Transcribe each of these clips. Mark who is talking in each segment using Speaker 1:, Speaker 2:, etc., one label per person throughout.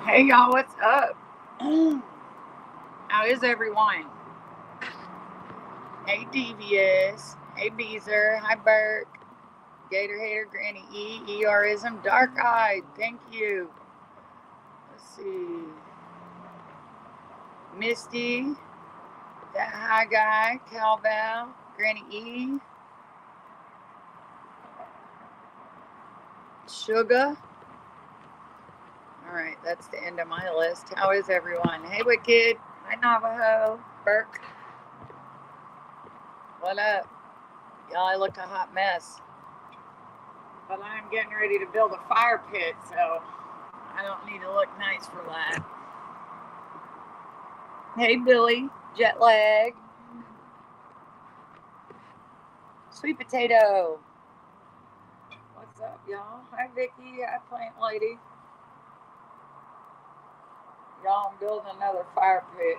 Speaker 1: Hey y'all, what's up? How is everyone? Hey Devious. Hey Beezer. Hi Burke. Gator Hater, Granny E. ERism, Dark Eyed. Thank you. Let's see. Misty. That High Guy. Calval. Granny E. Sugar. Alright, that's the end of my list. How is everyone? Hey Wicked. Hi Navajo. Burke. What up? Y'all, I look a hot mess. But I'm getting ready to build a fire pit, so I don't need to look nice for that. Hey Billy, jet lag. Sweet potato. What's up, y'all? Hi Vicky, hi Plant Lady. Y'all, I'm building another fire pit.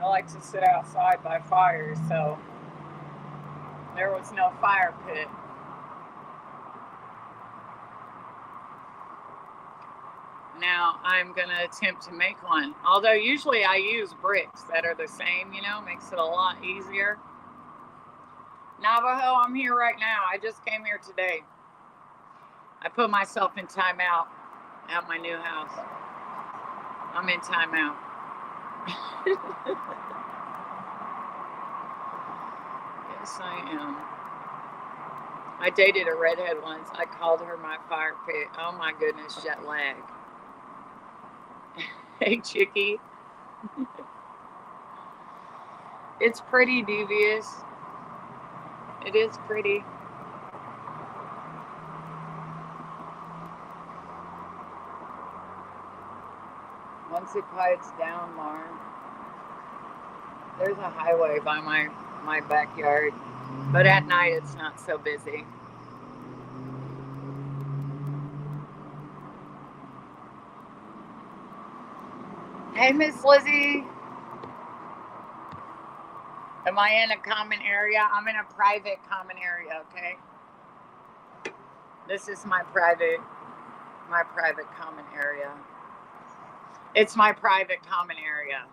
Speaker 1: I like to sit outside by fires, so there was no fire pit. Now I'm going to attempt to make one. Although usually I use bricks that are the same, makes it a lot easier. Navajo, I'm here right now. I just came here today. I put myself in timeout at my new house. I'm in timeout. Yes, I am. I dated a redhead once. I called her my fire pit. Oh my goodness, jet lag. Hey, Chickie. It's pretty, Devious. It is pretty. Once it quiets down more, there's a highway by my backyard, but at night it's not so busy. Hey, Miss Lizzie. Am I in a common area? I'm in a private common area, okay? This is my private common area. It's my private common area.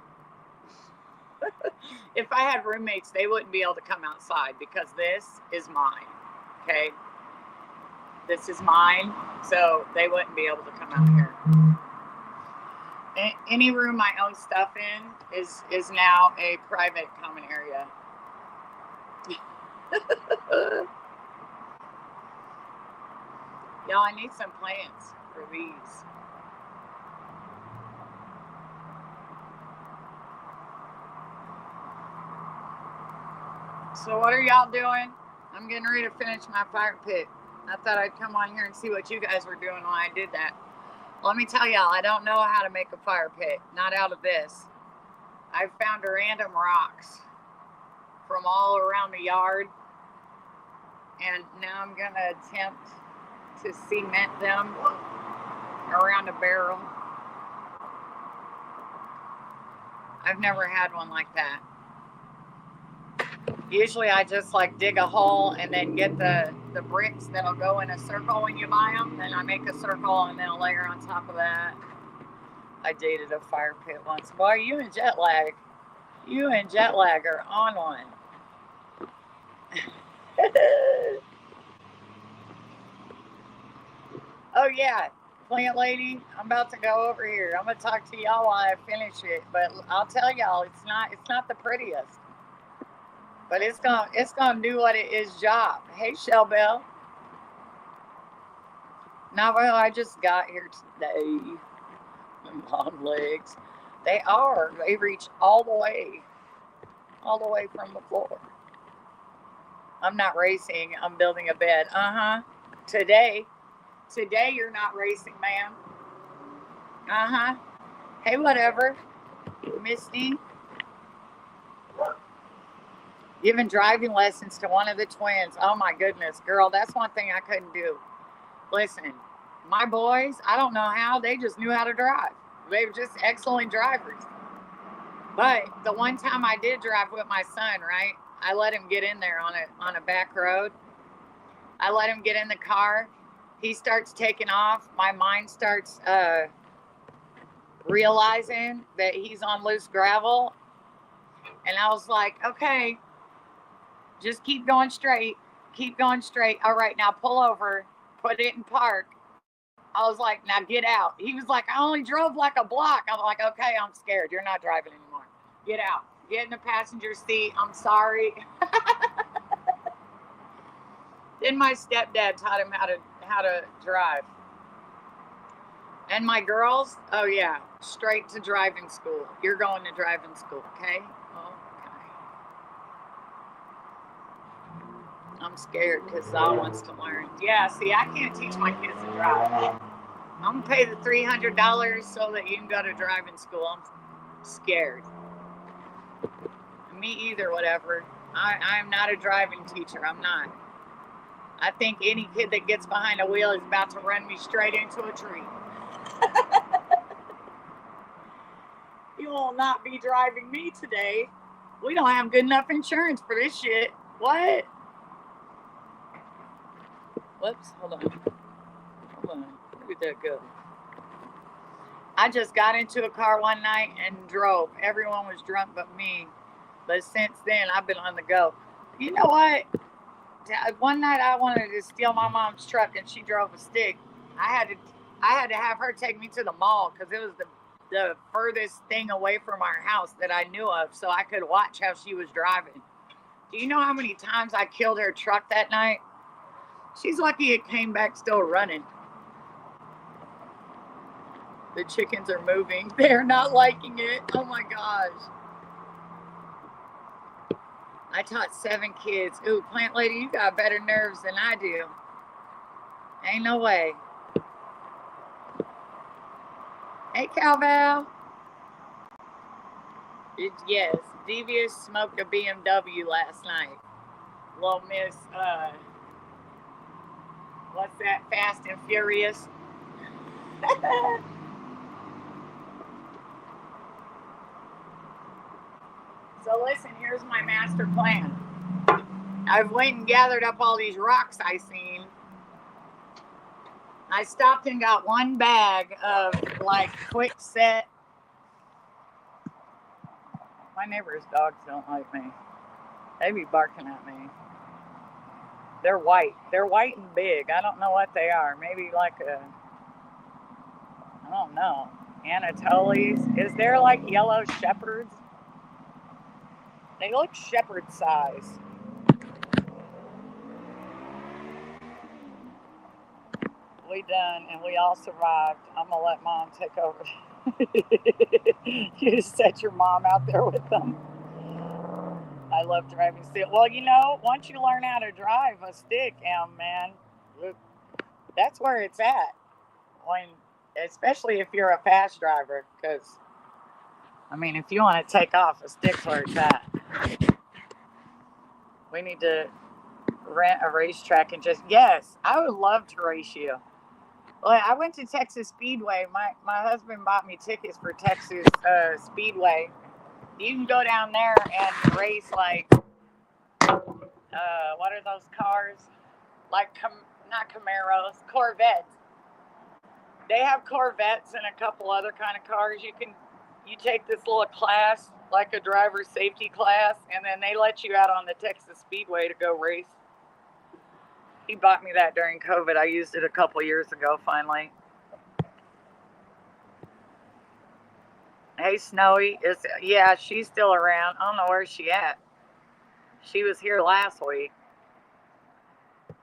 Speaker 1: If I had roommates, they wouldn't be able to come outside because this is mine, okay? This is mine, so they wouldn't be able to come out here. Any room I own stuff in is now a private common area. Y'all, I need some plants for these. So what are y'all doing? I'm getting ready to finish my fire pit. I thought I'd come on here and see what you guys were doing while I did that. Let me tell y'all, I don't know how to make a fire pit. Not out of this. I've found random rocks from all around the yard. And now I'm going to attempt to cement them around a barrel. I've never had one like that. Usually I just like dig a hole and then get the bricks that'll go in a circle when you buy them. Then I make a circle and then a layer on top of that. I dated a fire pit once. Boy, you and jet lag. You and jet lag are on one. Oh yeah, plant lady, I'm about to go over here. I'm gonna talk to y'all while I finish it. But I'll tell y'all, it's not the prettiest. But it's gonna do what it is job. Hey Shell Bell. Navajo, I just got here today. Long legs. They are. They reach all the way from the floor. I'm not racing. I'm building a bed. Today you're not racing, ma'am. Hey, whatever, Misty. Giving driving lessons to one of the twins. Oh my goodness, girl, that's one thing I couldn't do. Listen, my boys, I don't know how, they just knew how to drive. They were just excellent drivers. But the one time I did drive with my son, right? I let him get in there on a back road. I let him get in the car. he starts taking off, my mind starts realizing that he's on loose gravel. And I was like, okay, just keep going straight. Keep going straight. All right, now pull over, put it in park. I was like, now get out. He was like, I only drove like a block. I'm like, okay, I'm scared. You're not driving anymore. Get out. Get in the passenger seat. I'm sorry. Then my stepdad taught him how to drive. And my girls, oh yeah, straight to driving school. You're going to driving school, okay? Okay. I'm scared because Zal wants to learn. Yeah, see, I can't teach my kids to drive. I'm going to pay the $300 so that you can go to driving school. I'm scared. Me either, whatever. I'm not a driving teacher. I'm not. I think any kid that gets behind a wheel is about to run me straight into a tree. You will not be driving me today. We don't have good enough insurance for this shit. What? Whoops, hold on. Where did that go? I just got into a car one night and drove. Everyone was drunk but me. But since then, I've been on the go. You know what? One night I wanted to steal my mom's truck and she drove a stick. I had to have her take me to the mall because it was the furthest thing away from our house that I knew of, so I could watch how she was driving. Do you know how many times I killed her truck that night? She's lucky it came back still running. The chickens are moving. They're not liking it. Oh my gosh. I taught 7 kids. Ooh, plant lady, you got better nerves than I do. Ain't no way. Hey, Cowbell. Yes, Devious smoked a BMW last night. Little Miss, what's that? Fast and Furious. So listen, here's my master plan. I've went and gathered up all these rocks I seen. I stopped and got one bag of like quick set. My neighbor's dogs don't like me. They be barking at me. They're white. They're white and big. I don't know what they are. Maybe like I don't know. Anatoles. Is there like yellow shepherds? They look shepherd size. We done and we all survived. I'm gonna let mom take over. You just set your mom out there with them. I love driving stick. Well, you know, once you learn how to drive a stick, man, that's where it's at. Especially if you're a fast driver, because I mean, if you want to take off, a stick's where it's at. We need to rent a racetrack and yes, I would love to race you. Well, I went to Texas Speedway. My husband bought me tickets for Texas Speedway. You can go down there and race like, what are those cars? Like, not Camaros, Corvettes. They have Corvettes and a couple other kind of cars. You take this little class, like a driver's safety class, and then they let you out on the Texas Speedway to go race. He bought me that during COVID. I used it a couple years ago, finally. Hey, Snowy. Yeah, she's still around. I don't know where she at. She was here last week.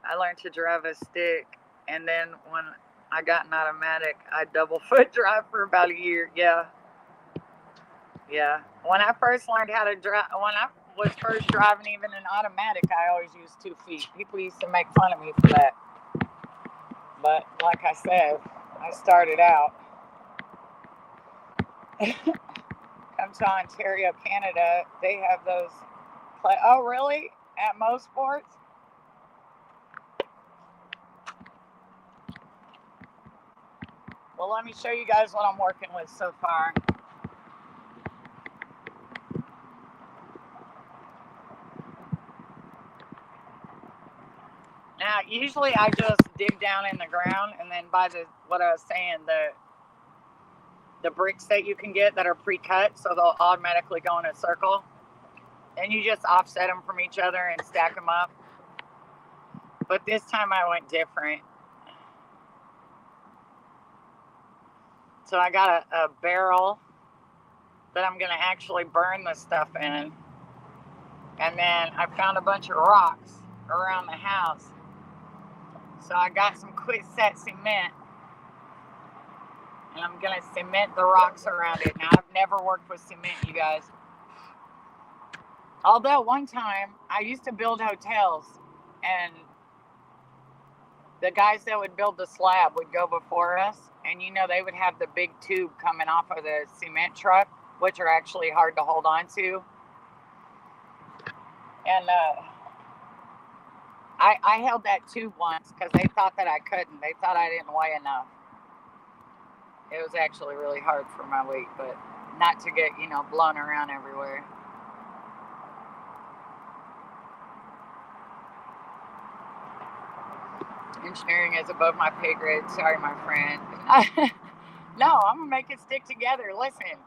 Speaker 1: I learned to drive a stick, and then when I got an automatic, I double foot drive for about a year. Yeah. When I first learned how to drive, when I was first driving even an automatic, I always used 2 feet. People used to make fun of me for that. But like I said, I started out. Come to Ontario, Canada, they have those. Oh, really? At most sports? Well, let me show you guys what I'm working with so far. Now, Usually I just dig down in the ground, and then by what I was saying, the bricks that you can get that are pre-cut, so they'll automatically go in a circle, and you just offset them from each other and stack them up. But this time I went different. So I got a barrel that I'm going to actually burn the stuff in. And then I found a bunch of rocks around the house. So I got some quick set cement. And I'm going to cement the rocks around it. Now, I've never worked with cement, you guys. Although one time I used to build hotels, and the guys that would build the slab would go before us, and they would have the big tube coming off of the cement truck, which are actually hard to hold on to. And I held that tube once because they thought that I couldn't. They thought I didn't weigh enough. It was actually really hard for my weight, but not to get, blown around everywhere. Engineering is above my pay grade. Sorry, my friend. No, I'm going to make it stick together. Listen,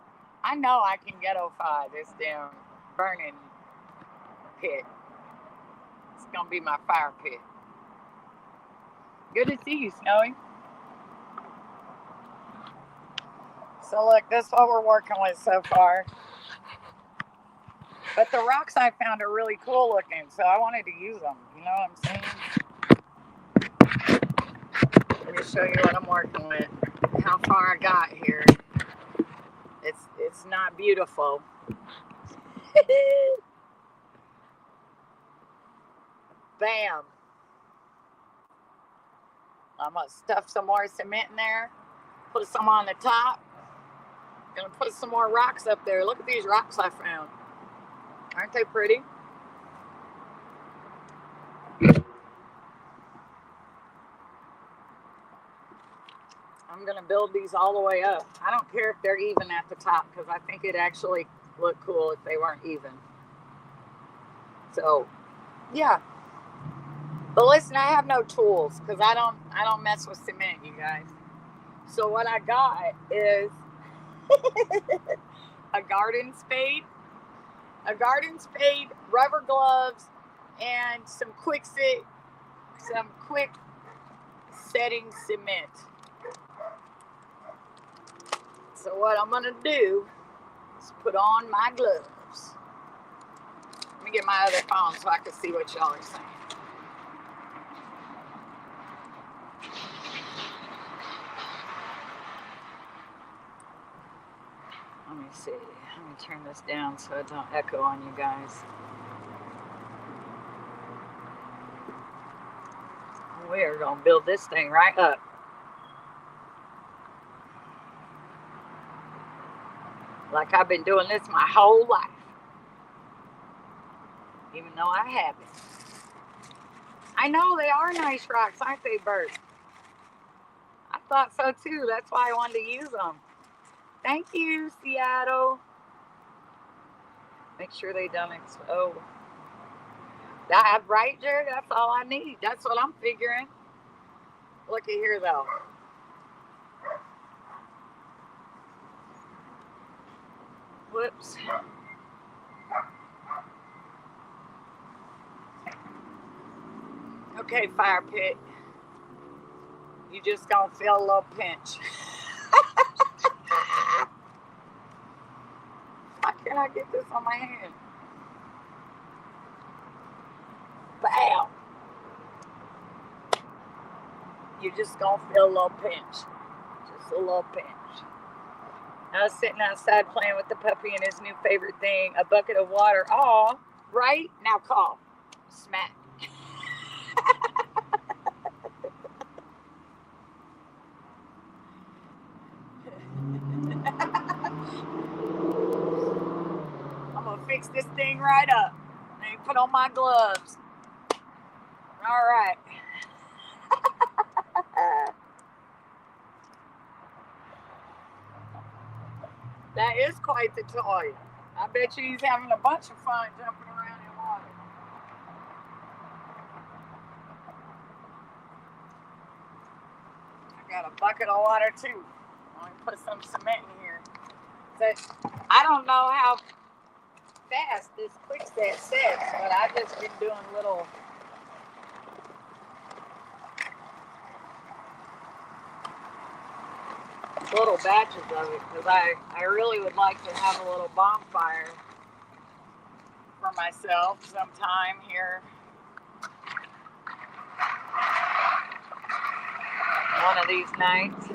Speaker 1: I know I can ghetto-fy this damn burning pit. It's going to be my fire pit. Good to see you, Snowy. So look, this is what we're working with so far. But the rocks I found are really cool looking, so I wanted to use them. You know what I'm saying? Let me show you what I'm working with. How far I got here. It's not beautiful. Bam. I'm going to stuff some more cement in there. Put some on the top. Gonna put some more rocks up there. Look at these rocks I found. Aren't they pretty? I'm gonna build these all the way up. I don't care if they're even at the top, because I think it'd actually look cool if they weren't even. So, yeah. But listen, I have no tools because I don't mess with cement, you guys. So what I got is a garden spade, rubber gloves, and some quick setting cement. So what I'm gonna do is put on my gloves. Let me get my other phone so I can see what y'all are saying. Let me see. Let me turn this down so it don't echo on you guys. We're going to build this thing right up. Like I've been doing this my whole life. Even though I haven't. I know they are nice rocks, aren't they, Bert? I thought so too. That's why I wanted to use them. Thank you, Seattle. Make sure they don't explode. That right, Jerry? That's all I need. That's what I'm figuring. Look at here, though. Whoops. Okay, fire pit. You just gonna feel a little pinch. Why can't I get this on my hand? Bam! You're just gonna feel a little pinch. Just a little pinch. I was sitting outside playing with the puppy and his new favorite thing, a bucket of water. Aw, right? Now call. Smack. I'm gonna fix this thing right up. Let me put on my gloves. All right. That is quite the toy. I bet you he's having a bunch of fun jumping around in water. bucket of water too. Let me put some cement in here. So, I don't know how fast this quickset sets, but I've just been doing little batches of it because I really would like to have a little bonfire for myself sometime here one of these nights.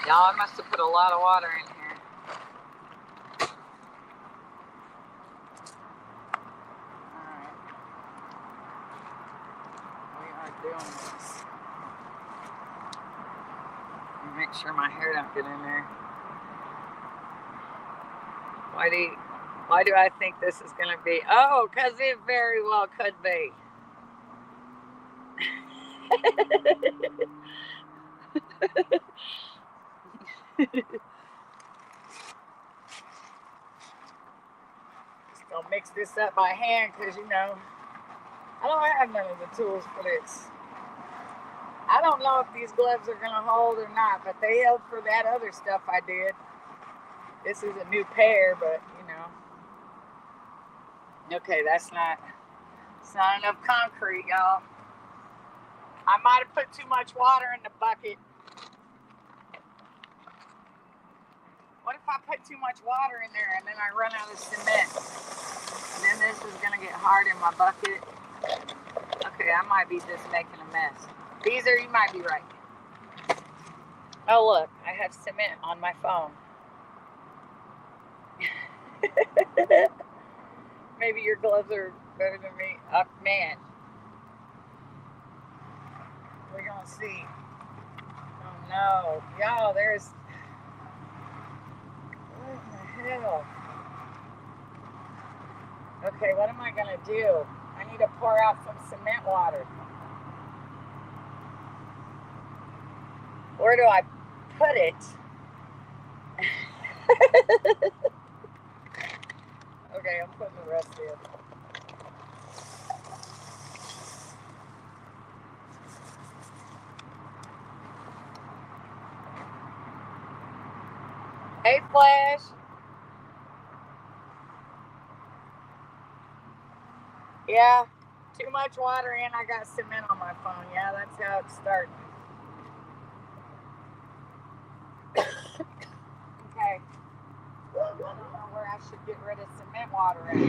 Speaker 1: Y'all, I must have put a lot of water in here. Doing this. Make sure my hair don't get in there. Why do I think this is going to be? Oh, because it very well could be. Just gonna mix this up by hand because I don't have none of the tools for this. I don't know if these gloves are going to hold or not, but they held for that other stuff I did. This is a new pair, but okay, it's not enough concrete, y'all. I might have put too much water in the bucket. What if I put too much water in there and then I run out of cement? And then this is going to get hard in my bucket. Okay, I might be just making a mess. You might be right. Oh, look, I have cement on my phone. Maybe your gloves are better than me. Oh, man. We're going to see. Oh, no. Y'all, what the hell? Okay, what am I going to do? I need to pour out some cement water. Where do I put it? Okay, I'm putting the rest in. Hey, Flash. Yeah, too much water in. I got cement on my phone. Yeah, that's how it's starting. Okay. I don't know where I should get rid of cement water at. I'm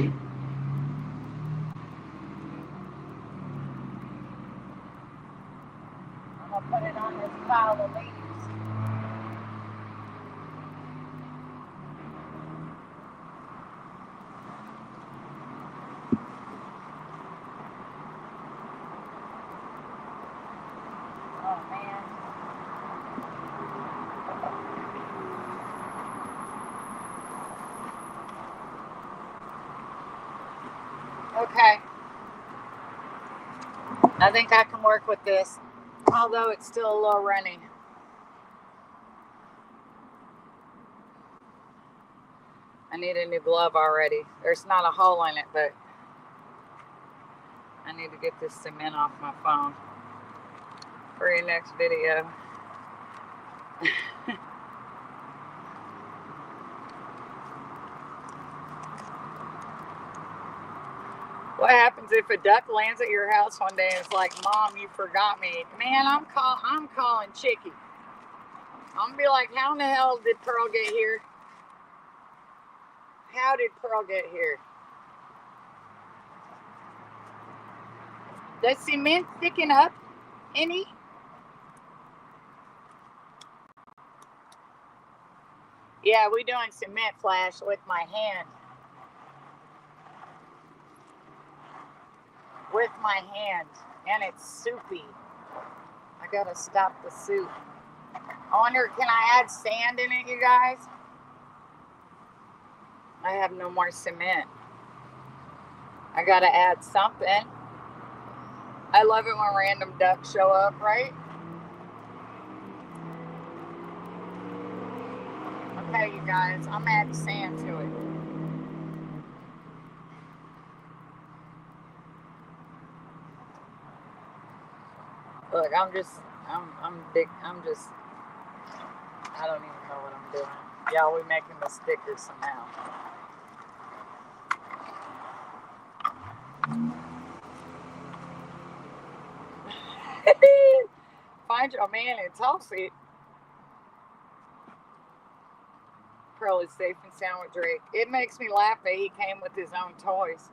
Speaker 1: going to put it on this pile of leaves. Oh, man. Okay. I think I can work with this, although it's still a little runny. I need a new glove already. There's not a hole in it, but I need to get this cement off my phone for your next video. What happens if a duck lands at your house one day and it's like, Mom, you forgot me? Man, I'm calling Chicky. I'm gonna be like, how in the hell did Pearl get here? How did Pearl get here? The cement sticking up any? Yeah, we doing cement, Flash, with my hand. With my hand, and it's soupy. I gotta stop the soup. I wonder, can I add sand in it, you guys? I have no more cement. I gotta add something. I love it when random ducks show up, right? okay, you guys. I'm adding sand to it. Look, I don't even know what I'm doing. Y'all, we making the stickers somehow. Find your man and toss it. Probably safe and sound with Drake. It makes me laugh that he came with his own toys.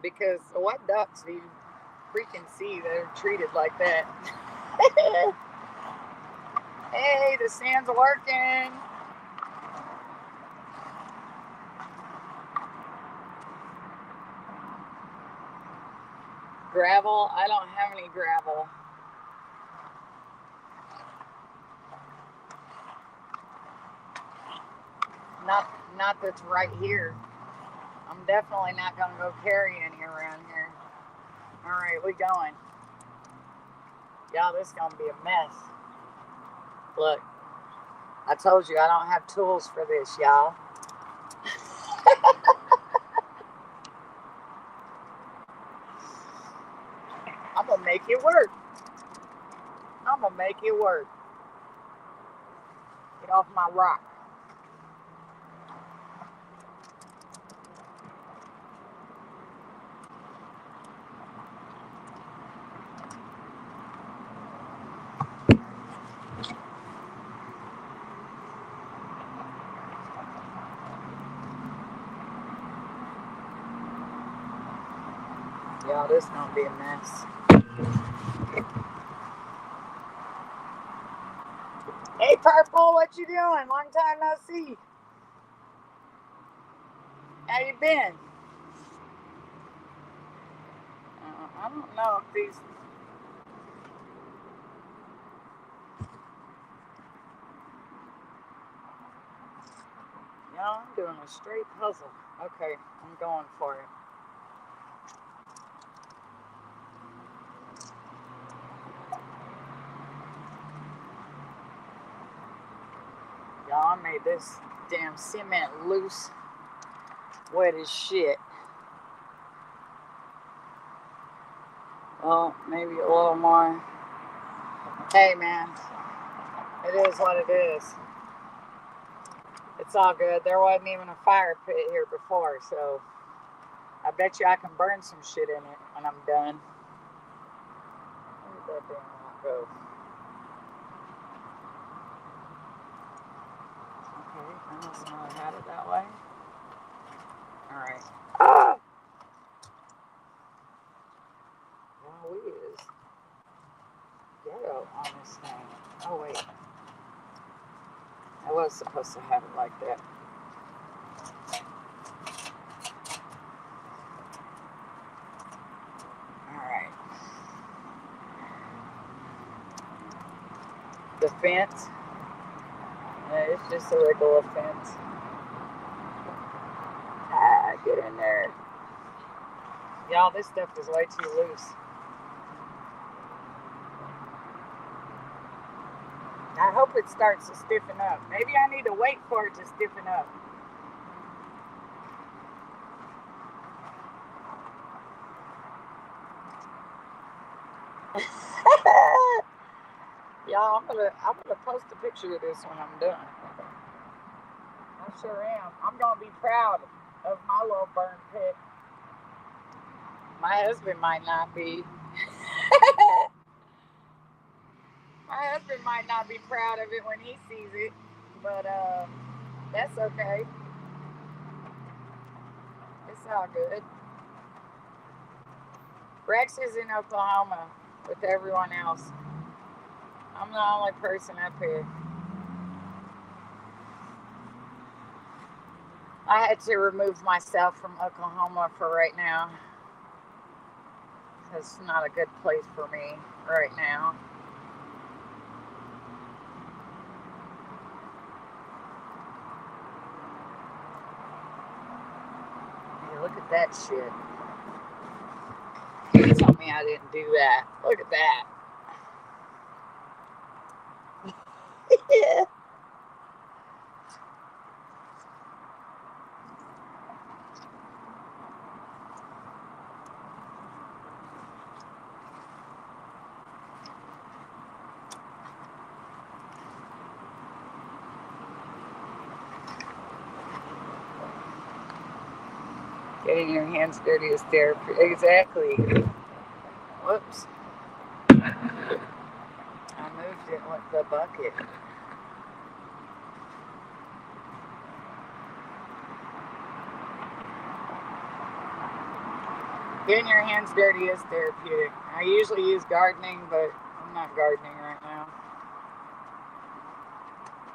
Speaker 1: Because what ducks do you freaking see that are treated like that? Hey, the sand's working. Gravel? I don't have any gravel. Not that's right here. I'm definitely not going to go carry any around here. All right, we going. Y'all, this is going to be a mess. Look, I told you I don't have tools for this, y'all. I'm going to make it work. I'm going to make it work. Get off my rock. Y'all, this is going to be a mess. Hey, Purple, what you doing? Long time no see. How you been? I don't know if these... Y'all, I'm doing a straight puzzle. Okay, I'm going for it. Y'all, I made this damn cement loose, wet as shit. Well, maybe a little more. Hey, man, it is what it is. It's all good. There wasn't even a fire pit here before, so I bet you I can burn some shit in it when I'm done. Where did that damn rock go? Okay, I must not have had it that way. Alright. Ah! Wow, we is ghetto on this thing. Oh, wait. I was supposed to have it like that. Alright. The fence. It's just a regular fence. Ah, get in there. Y'all, this stuff is way too loose. I hope it starts to stiffen up. Maybe I need to wait for it to stiffen up. Y'all, I'm gonna post a picture of this when I'm done. I sure am. I'm gonna be proud of my little burn pit. My husband might not be. My husband might not be proud of it when he sees it, but that's okay. It's all good. Rex is in Oklahoma with everyone else. I'm the only person up here. I had to remove myself from Oklahoma for right now. It's not a good place for me right now. Hey, look at that shit. You tell me I didn't do that. Look at that. Yeah. Getting your hands dirty is therapy. Exactly. Whoops. I moved it with the bucket. Getting your hands dirty is therapeutic. I usually use gardening, but I'm not gardening right now.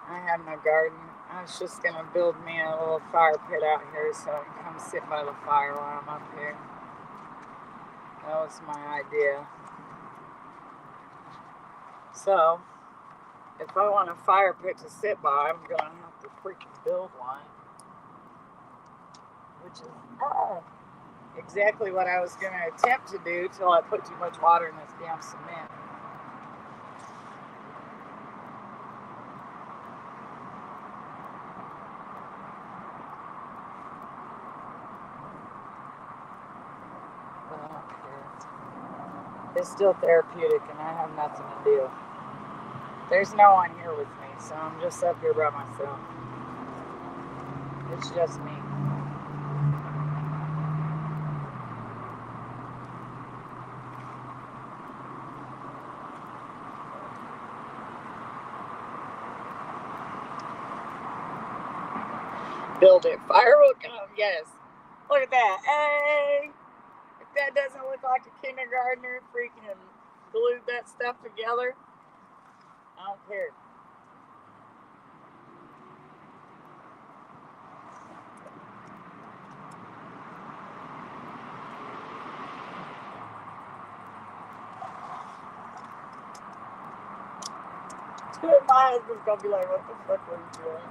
Speaker 1: I have no garden. I was just going to build me a little fire pit out here so I can come sit by the fire while I'm up here. That was my idea. So, if I want a fire pit to sit by, I'm going to have to freaking build one. Which is exactly what I was going to attempt to do till I put too much water in this damn cement. But I don't care. It's still therapeutic and I have nothing to do. There's no one here with me, so I'm just up here by myself. It's just me. Build it. Fire will come. Yes. Look at that. Hey! If that doesn't look like a kindergartner freaking glued that stuff together, I don't care. My husband's gonna be like, what the fuck were you doing?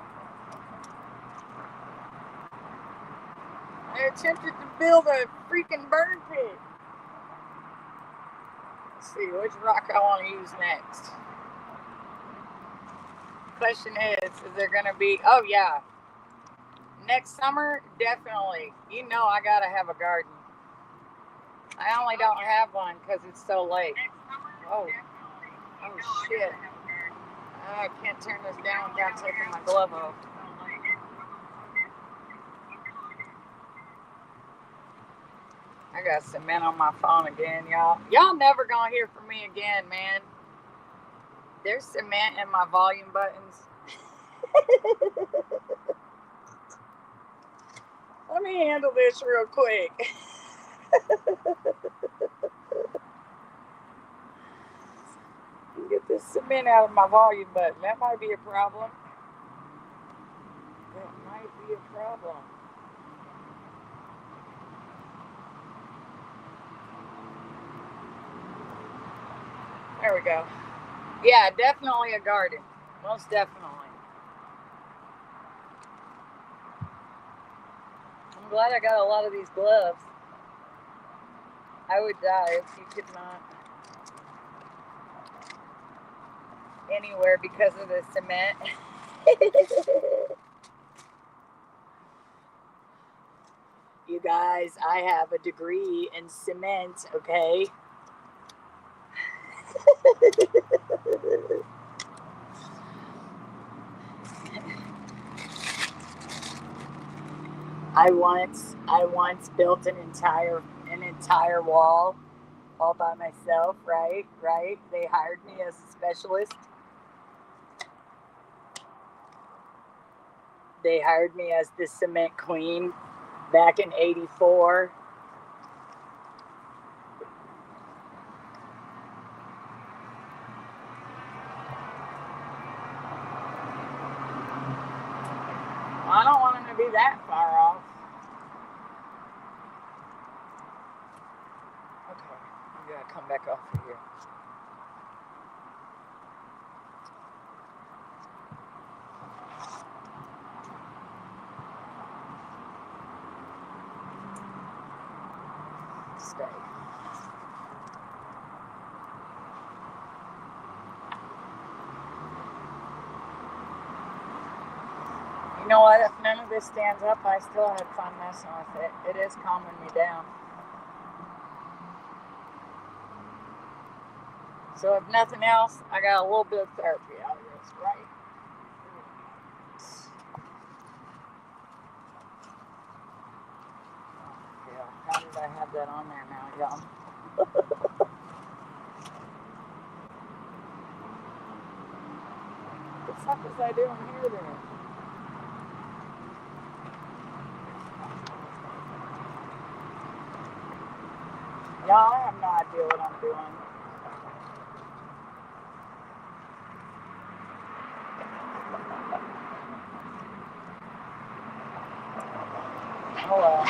Speaker 1: I attempted to build a freaking burn pit. Let's see which rock I want to use next. Question is there gonna be, oh yeah, next summer, definitely. You know I gotta have a garden. I only don't have one because it's so late. Oh shit. I can't turn this down without taking my glove off. I got cement on my phone again, y'all. Y'all never gonna hear from me again, man. There's cement in my volume buttons. Let me handle this real quick. Get this cement out of my volume button. That might be a problem. There we go. Yeah, definitely a garden. Most definitely. I'm glad I got a lot of these gloves. I would die if you could not anywhere because of the cement. You guys, I have a degree in cement, okay? I once built an entire wall all by myself, right? They hired me as a specialist. They hired me as the cement queen back in '84. I don't want him to be that far off. Okay, I'm gonna come back off of here. Stay. You know what? If none of this stands up, I still had fun messing with it. It is calming me down. So if nothing else, I got a little bit of therapy out of this, right? I have that on there now, y'all. What the fuck was I doing here then? Y'all, I have no idea what I'm doing. Oh well.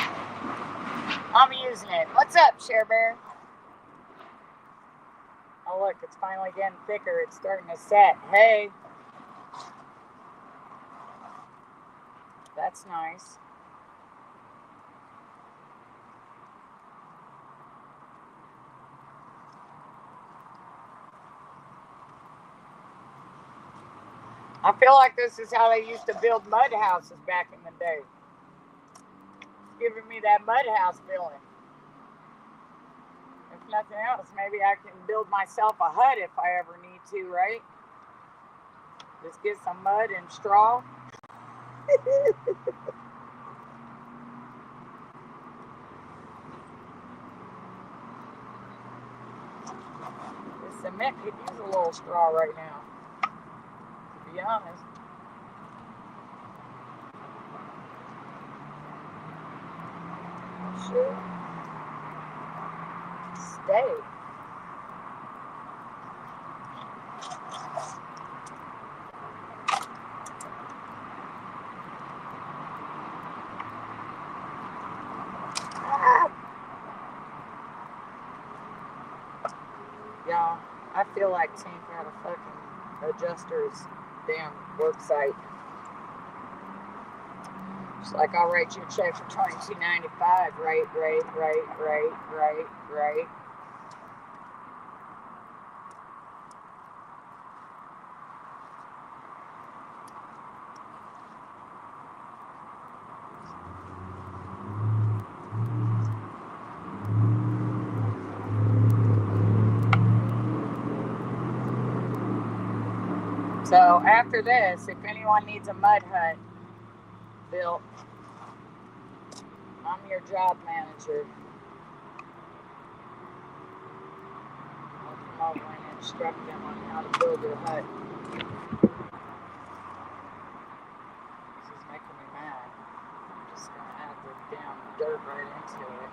Speaker 1: I'm using it. What's up, Share Bear? Oh look, it's finally getting thicker. It's starting to set. Hey. That's nice. I feel like this is how they used to build mud houses back in the day. It's giving me that mud house feeling. If nothing else, maybe I can build myself a hut if I ever need to, right? Just get some mud and straw. The cement could use a little straw right now, to be honest. Sure. Stay. Y'all, I feel like Tink had a fucking adjuster's damn work site. She's like, I'll write you a check for $22.95. Right. So after this, if anyone needs a mud hut built, I'm your job manager. I'll come over and instruct them on how to build their hut. This is making me mad. I'm just going to add the damn dirt right into it.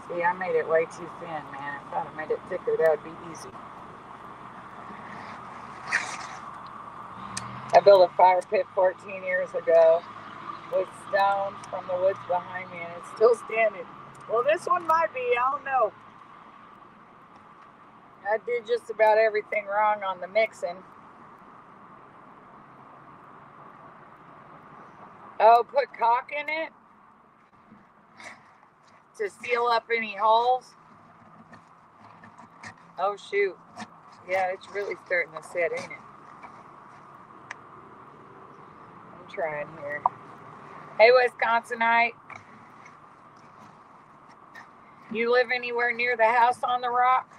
Speaker 1: See, I made it way too thin, man. If I'd have made it thicker, that would be easy. I built a fire pit 14 years ago with stones from the woods behind me, and it's still standing. Well, this one might be. I don't know. I did just about everything wrong on the mixing. Oh, put caulk in it to seal up any holes. Oh, shoot. Yeah, it's really starting to set, ain't it? I'm trying here. Hey, Wisconsinite. You live anywhere near the house on the rock?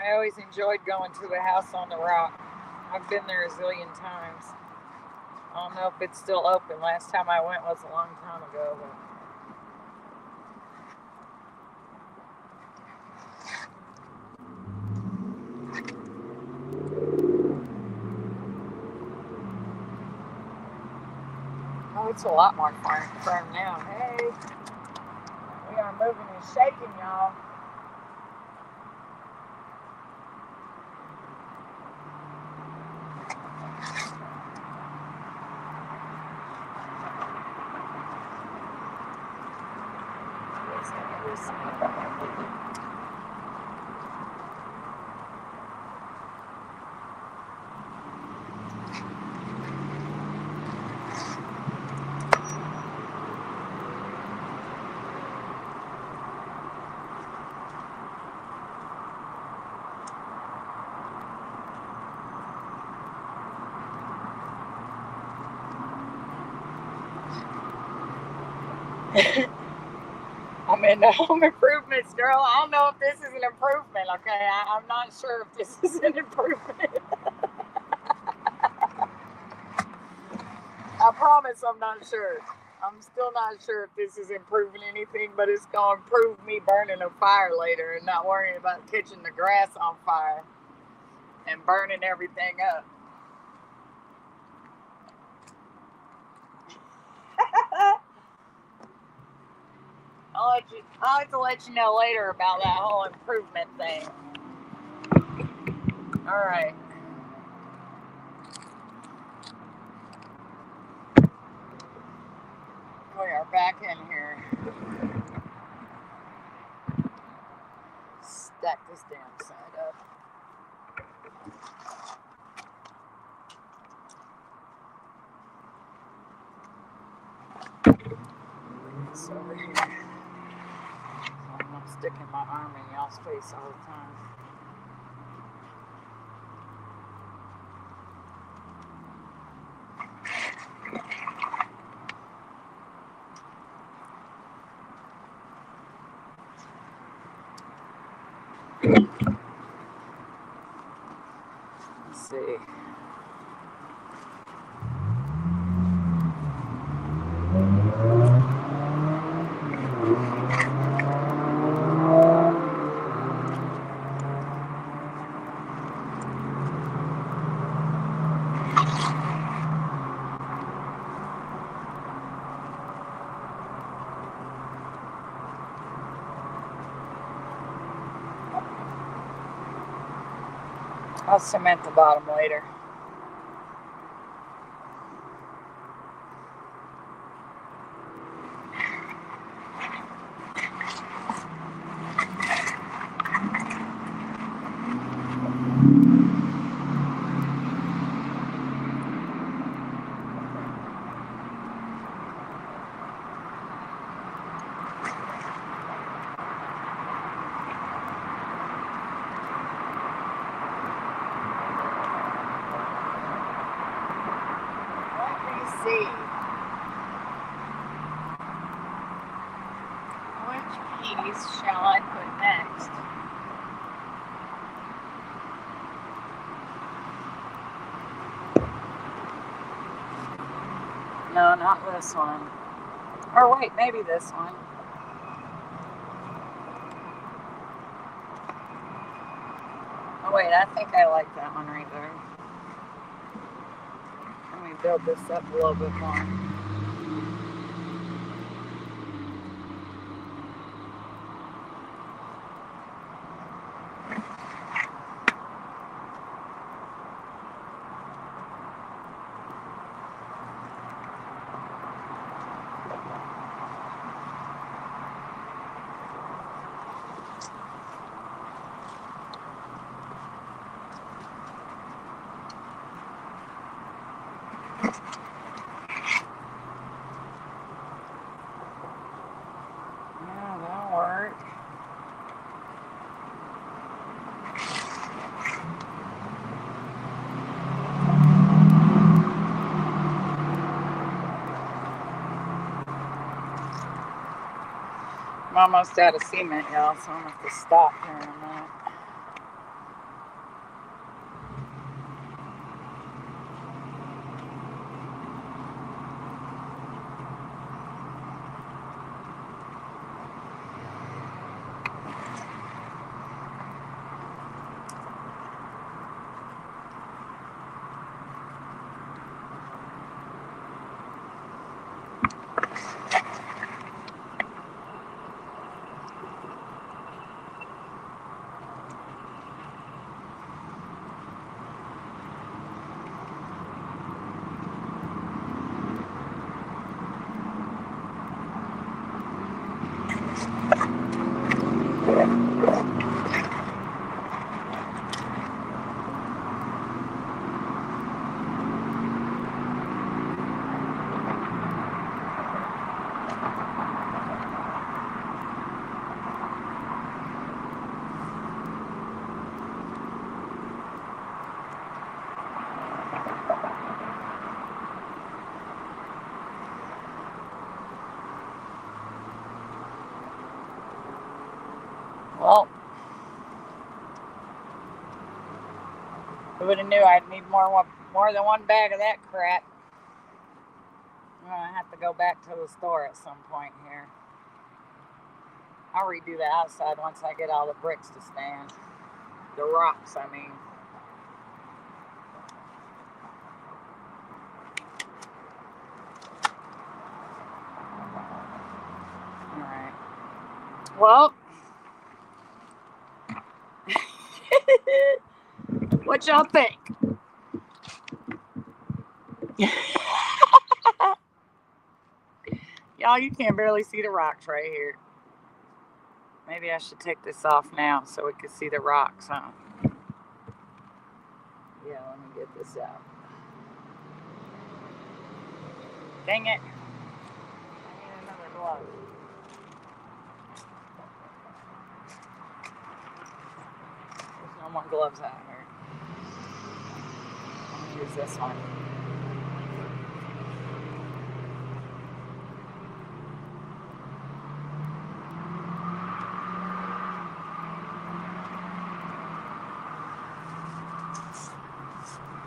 Speaker 1: I always enjoyed going to the house on the rock. I've been there a zillion times. I don't know if it's still open. Last time I went was a long time ago. But... oh, it's a lot more firm now. Hey, we are moving and shaking, y'all. I'm into home improvements, girl. I don't know if this is an improvement, okay? I'm not sure if this is an improvement. I promise I'm not sure. I'm still not sure if this is improving anything, but it's going to improve me burning a fire later and not worrying about catching the grass on fire and burning everything up. I'll have to let you know later about that whole improvement thing. All right. We are back in here. Stack this damn side up. It's over here. I'm not sticking my arm in y'all's face all the time. Let's see. I'll cement the bottom later. See which piece shall I put next? No, not this one. Or wait, maybe this one. Oh wait, I think I like that one right there. Let me build this up a little bit more. I'm almost out of cement, y'all, so I'm going to have to stop here in a minute. Well, who would have knew I'd need more than one bag of that crap. I'm gonna have to go back to the store at some point here. I'll redo the outside once I get all the bricks to stand. The rocks, I mean. Alright. Well, what y'all think? Y'all, you can barely see the rocks right here. Maybe I should take this off now so we can see the rocks, huh? Yeah, let me get this out. Dang it. I need another glove. There's no more gloves out here. I'm going to use this one.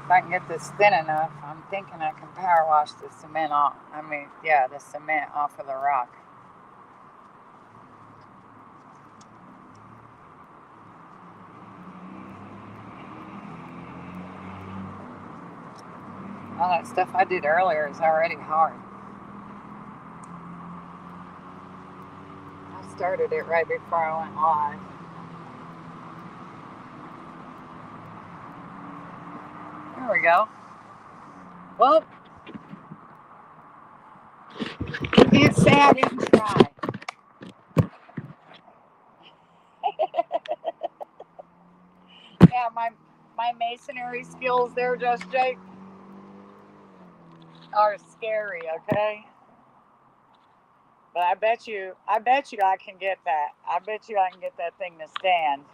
Speaker 1: If I can get this thin enough, I'm thinking I can power wash the cement off. The cement off of the rock. All that stuff I did earlier is already hard. I started it right before I went live. There we go. Well, you can't say I didn't try. Yeah, my masonry skills there, Just Jake, are scary, okay? But I bet you I can get that. I bet you I can get that thing to stand.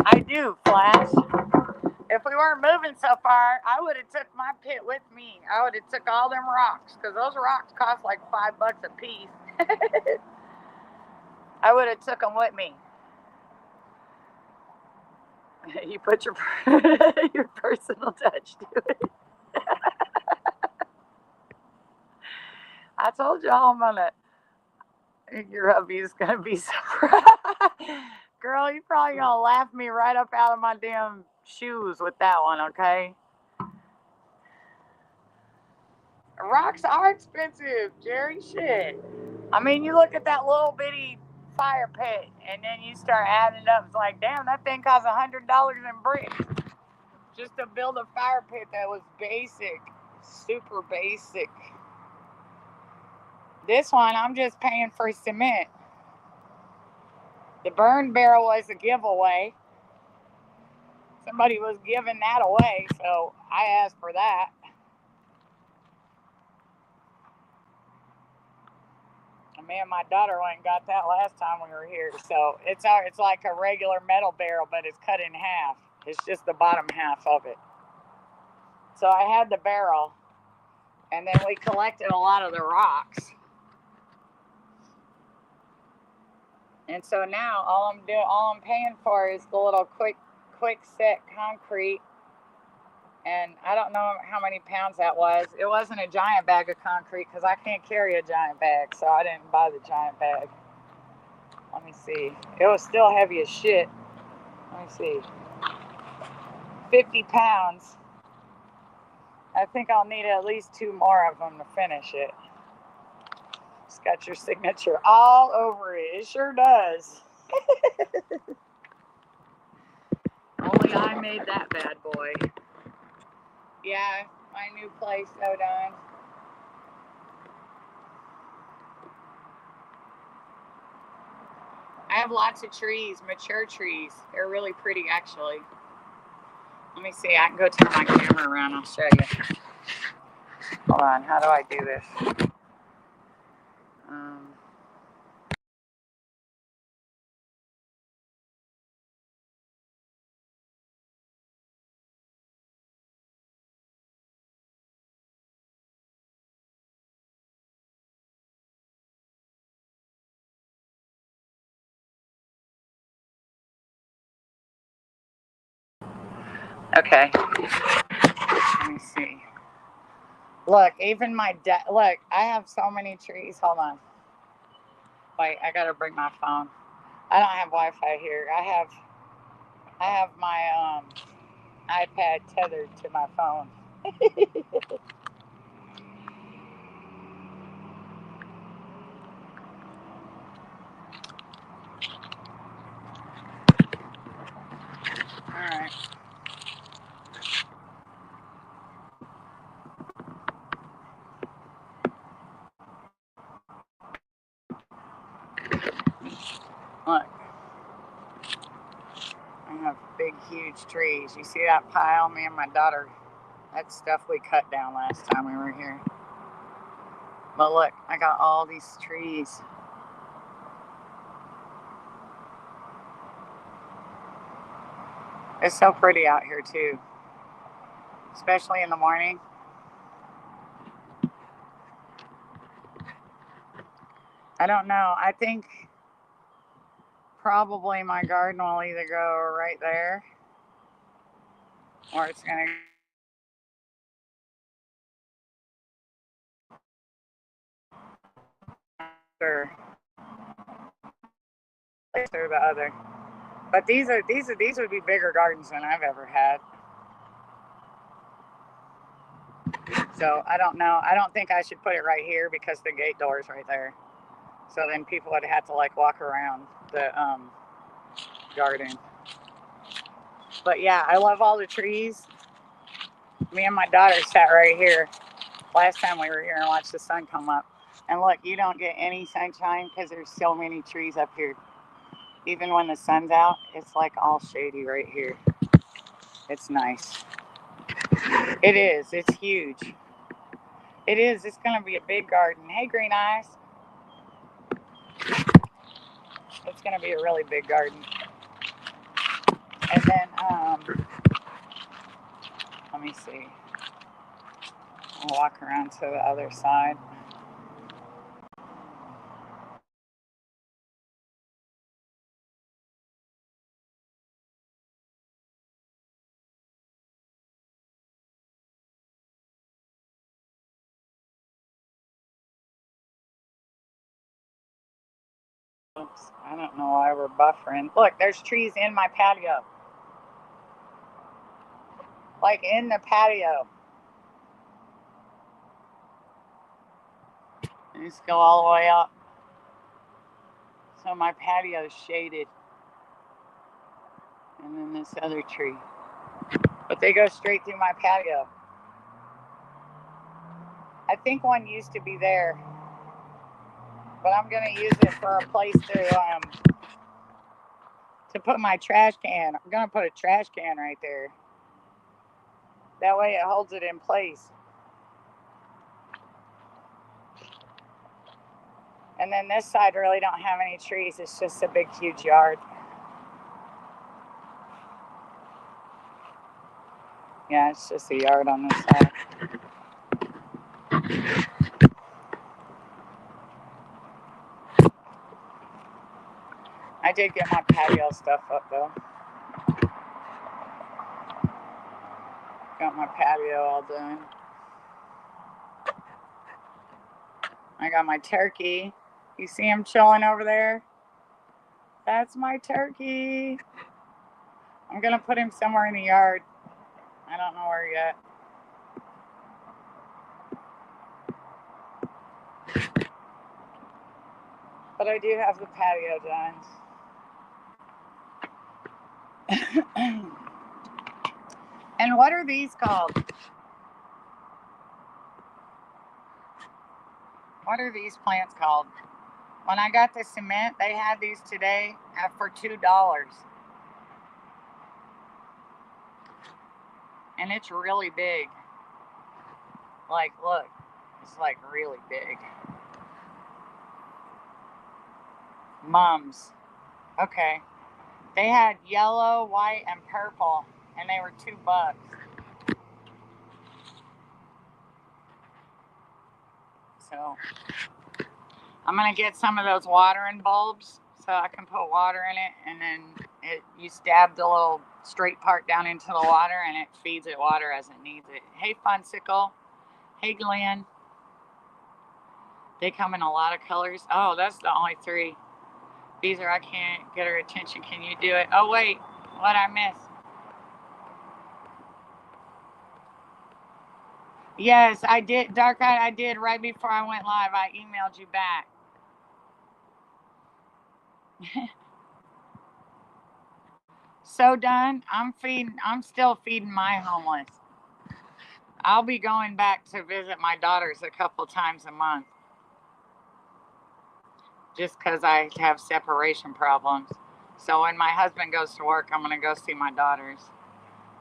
Speaker 1: I do, Flash. If we weren't moving so far, I would have took my pit with me. I would have took all them rocks, because those rocks cost like $5 a piece. I would have took them with me. You put your your personal touch to it. I told y'all your hubby's gonna be surprised. Girl, you probably gonna laugh me right up out of my damn shoes with that one, okay? Rocks are expensive, Jerry. Shit. I mean, you look at that little bitty fire pit, and then you start adding it up. It's like, damn, that thing costs $100 in bricks just to build a fire pit that was basic, super basic. This one, I'm just paying for cement. The burn barrel was a giveaway. Somebody was giving that away, so I asked for that. And me and my daughter went and got that last time we were here. So it's like a regular metal barrel, but it's cut in half. It's just the bottom half of it. So I had the barrel, and then we collected a lot of the rocks. And so now all I'm paying for is the little quick set concrete. And I don't know how many pounds that was. It wasn't a giant bag of concrete because I can't carry a giant bag, so I didn't buy the giant bag. Let me see. It was still heavy as shit. Let me see. 50 pounds. I think I'll need at least 2 more of them to finish it. It's got your signature all over it. It sure does. Only I made that bad boy. Yeah, my new place, so done. I have lots of trees, mature trees. They're really pretty, actually. Let me see. I can go turn my camera around. I'll show you. Hold on. How do I do this? Okay. Let me see. Look, even my look, I have so many trees. Hold on. Wait, I gotta bring my phone. I don't have Wi-Fi here. I have my iPad tethered to my phone. All right. Look, I have big, huge trees. You see that pile? Me and my daughter, that's stuff we cut down last time we were here. But look, I got all these trees. It's so pretty out here too, especially in the morning. I don't know. I think probably my garden will either go right there or it's going to or the other. But these would be bigger gardens than I've ever had. So I don't know. I don't think I should put it right here because the gate door is right there. So then people would have to like walk around the garden. But yeah, I love all the trees. Me and my daughter sat right here last time we were here and watched the sun come up. And look, you don't get any sunshine because there's so many trees up here. Even when the sun's out, it's like all shady right here. It's nice. It is. It's huge. It is. It's going to be a big garden. Hey, Green Eyes. It's going to be a really big garden. And then, let me see. I'll walk around to the other side. Oops, I don't know why we're buffering. Look, there's trees in my patio. Like in the patio. And just go all the way up. So my patio is shaded. And then this other tree. But they go straight through my patio. I think one used to be there. But I'm going to use it for a place to put my trash can. I'm going to put a trash can right there. That way it holds it in place. And then this side really don't have any trees. It's just a big, huge yard. Yeah, it's just a yard on this side. I did get my patio stuff up though. Got my patio all done. I got my turkey. You see him chilling over there? That's my turkey. I'm going to put him somewhere in the yard. I don't know where yet. But I do have the patio done. And what are these called? What are these plants called? When I got the cement, they had these today for $2. And it's really big. Like, look, it's like really big. Mums. Okay. They had yellow, white, and purple, and they were $2. So I'm gonna get some of those watering bulbs so I can put water in it, and then you stab the little straight part down into the water, and it feeds it water as it needs it. Hey, Funsicle. Hey, Glenn. They come in a lot of colors. Oh, that's the only 3. Beezer, I can't get her attention. Can you do it? Oh, wait. What'd I miss? Yes, I did. Dark Eye, I did right before I went live. I emailed you back. So done. I'm still feeding my homeless. I'll be going back to visit my daughters a couple times a month. Just because I have separation problems. So when my husband goes to work, I'm going to go see my daughters,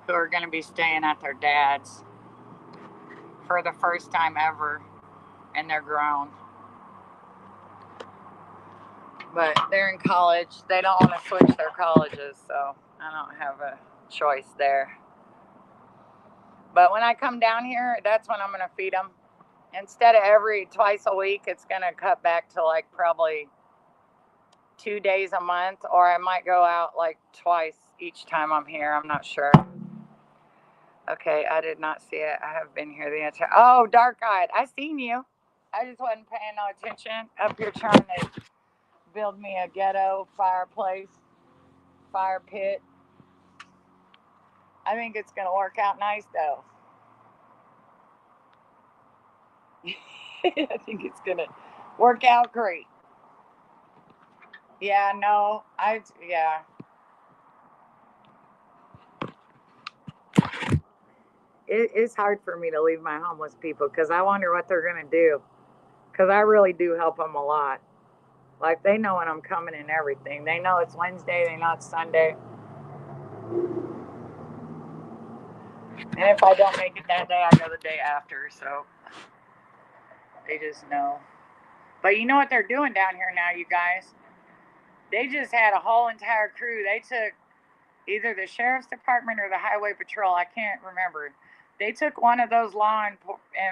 Speaker 1: who are going to be staying at their dad's for the first time ever, and they're grown. But they're in college. They don't want to switch their colleges, so I don't have a choice there. But when I come down here, that's when I'm going to feed them. Instead of twice a week, it's going to cut back to like probably 2 days a month, or I might go out like twice each time I'm here. I'm not sure. Okay, I did not see it. I have been here the entire. Oh, dark-eyed. I seen you. I just wasn't paying no attention. Up here trying to build me a ghetto fireplace, fire pit. I think it's going to work out nice, though. I think it's going to work out great. Yeah, no, yeah. It's hard for me to leave my homeless people because I wonder what they're going to do. Because I really do help them a lot. Like, they know when I'm coming and everything. They know it's Wednesday. They know it's Sunday. And if I don't make it that day, I go the day after. So they just know. But you know what they're doing down here now, you guys? They just had a whole entire crew. They took either the sheriff's department or the highway patrol. I can't remember. They took one of those law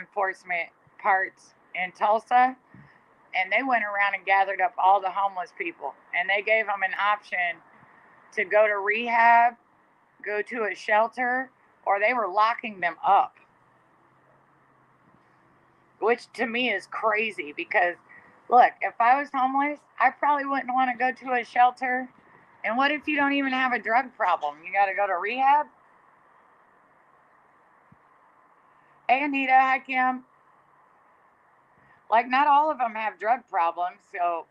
Speaker 1: enforcement parts in Tulsa, and they went around and gathered up all the homeless people. And they gave them an option to go to rehab, go to a shelter, or they were locking them up. Which to me is crazy because, look, if I was homeless, I probably wouldn't want to go to a shelter. And what if you don't even have a drug problem? You got to go to rehab? Hey, Anita. Hi, Kim. Like, not all of them have drug problems. So,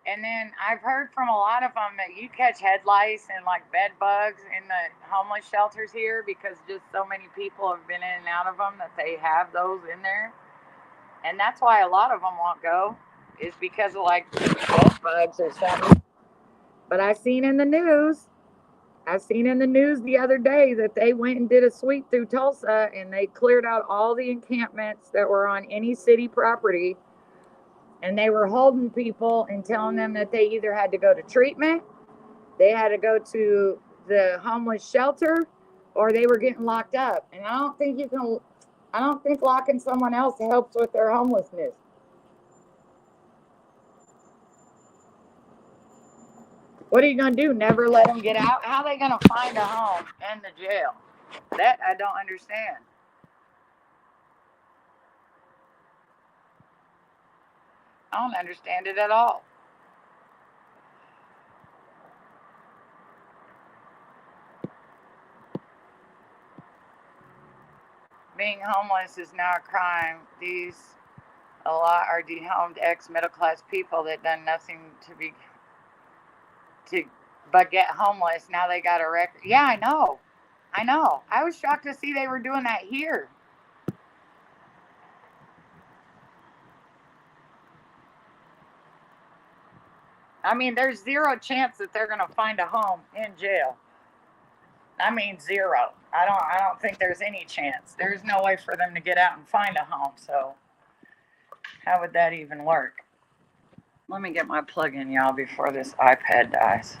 Speaker 1: and then I've heard from a lot of them that you catch head lice and like bed bugs in the homeless shelters here because just so many people have been in and out of them that they have those in there. And that's why a lot of them won't go, is because of like bed bugs or something. But I seen in the news the other day that they went and did a sweep through Tulsa and they cleared out all the encampments that were on any city property. And they were holding people and telling them that they either had to go to treatment, they had to go to the homeless shelter, or they were getting locked up. And I don't think locking someone else helps with their homelessness. What are you going to do? Never let them get out? How are they going to find a home in the jail? That I don't understand. I don't understand it at all. Being homeless is now a crime. A lot are dehomed ex-middle class people that done nothing but get homeless. Now they got a record. Yeah, I know. I was shocked to see they were doing that here. I mean, there's zero chance that they're going to find a home in jail. I mean, zero. I don't think there's any chance. There's no way for them to get out and find a home. So how would that even work? Let me get my plug in, y'all, before this iPad dies.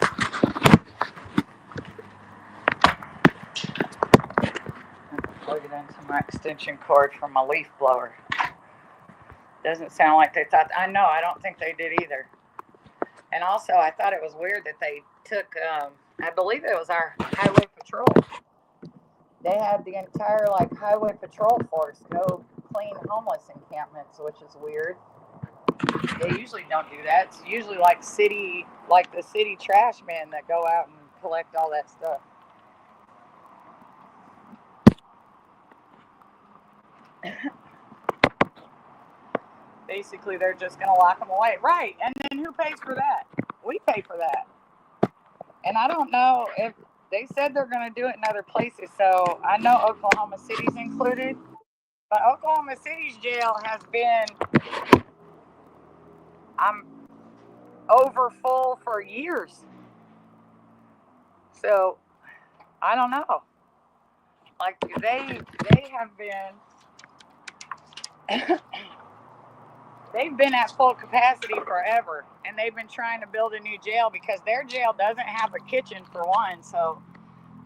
Speaker 1: Plug it into my extension cord from my leaf blower. Doesn't sound like they thought. I know. I don't think they did either. And also, I thought it was weird that they took I believe it was our highway patrol. They had the entire like highway patrol force go clean homeless encampments, which is weird. They usually don't do that. It's usually like the city trash men that go out and collect all that stuff. Basically, they're just going to lock them away. Right. And then who pays for that? We pay for that. And I don't know if they said they're going to do it in other places. So I know Oklahoma City's included. But Oklahoma City's jail has been over full for years. So I don't know. Like they have been they've been at full capacity forever, and they've been trying to build a new jail because their jail doesn't have a kitchen for one, so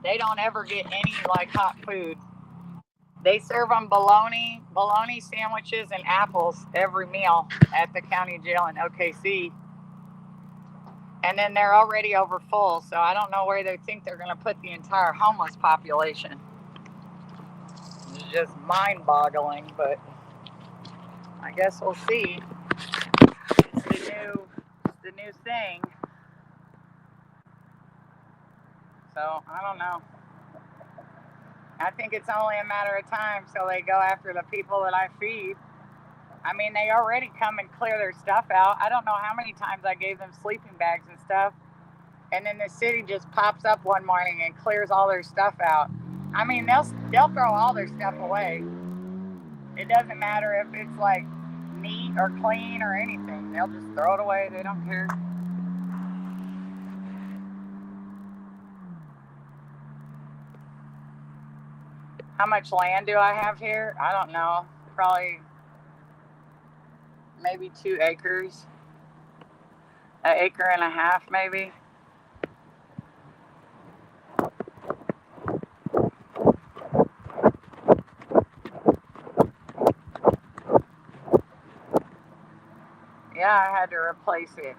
Speaker 1: they don't ever get any like hot food. They serve them bologna sandwiches and apples every meal at the county jail in OKC. And then they're already over full, so I don't know where they think they're going to put the entire homeless population. It's just mind-boggling, but I guess we'll see. It's the new thing. So I don't know. I think it's only a matter of time till they go after the people that I feed. I mean, they already come and clear their stuff out. I don't know how many times I gave them sleeping bags and stuff. And then the city just pops up one morning and clears all their stuff out. I mean, they'll throw all their stuff away. It doesn't matter if it's like neat or clean or anything. They'll just throw it away. They don't care. How much land do I have here? I don't know. Probably maybe 2 acres. An acre and a half, maybe. Yeah, I had to replace it.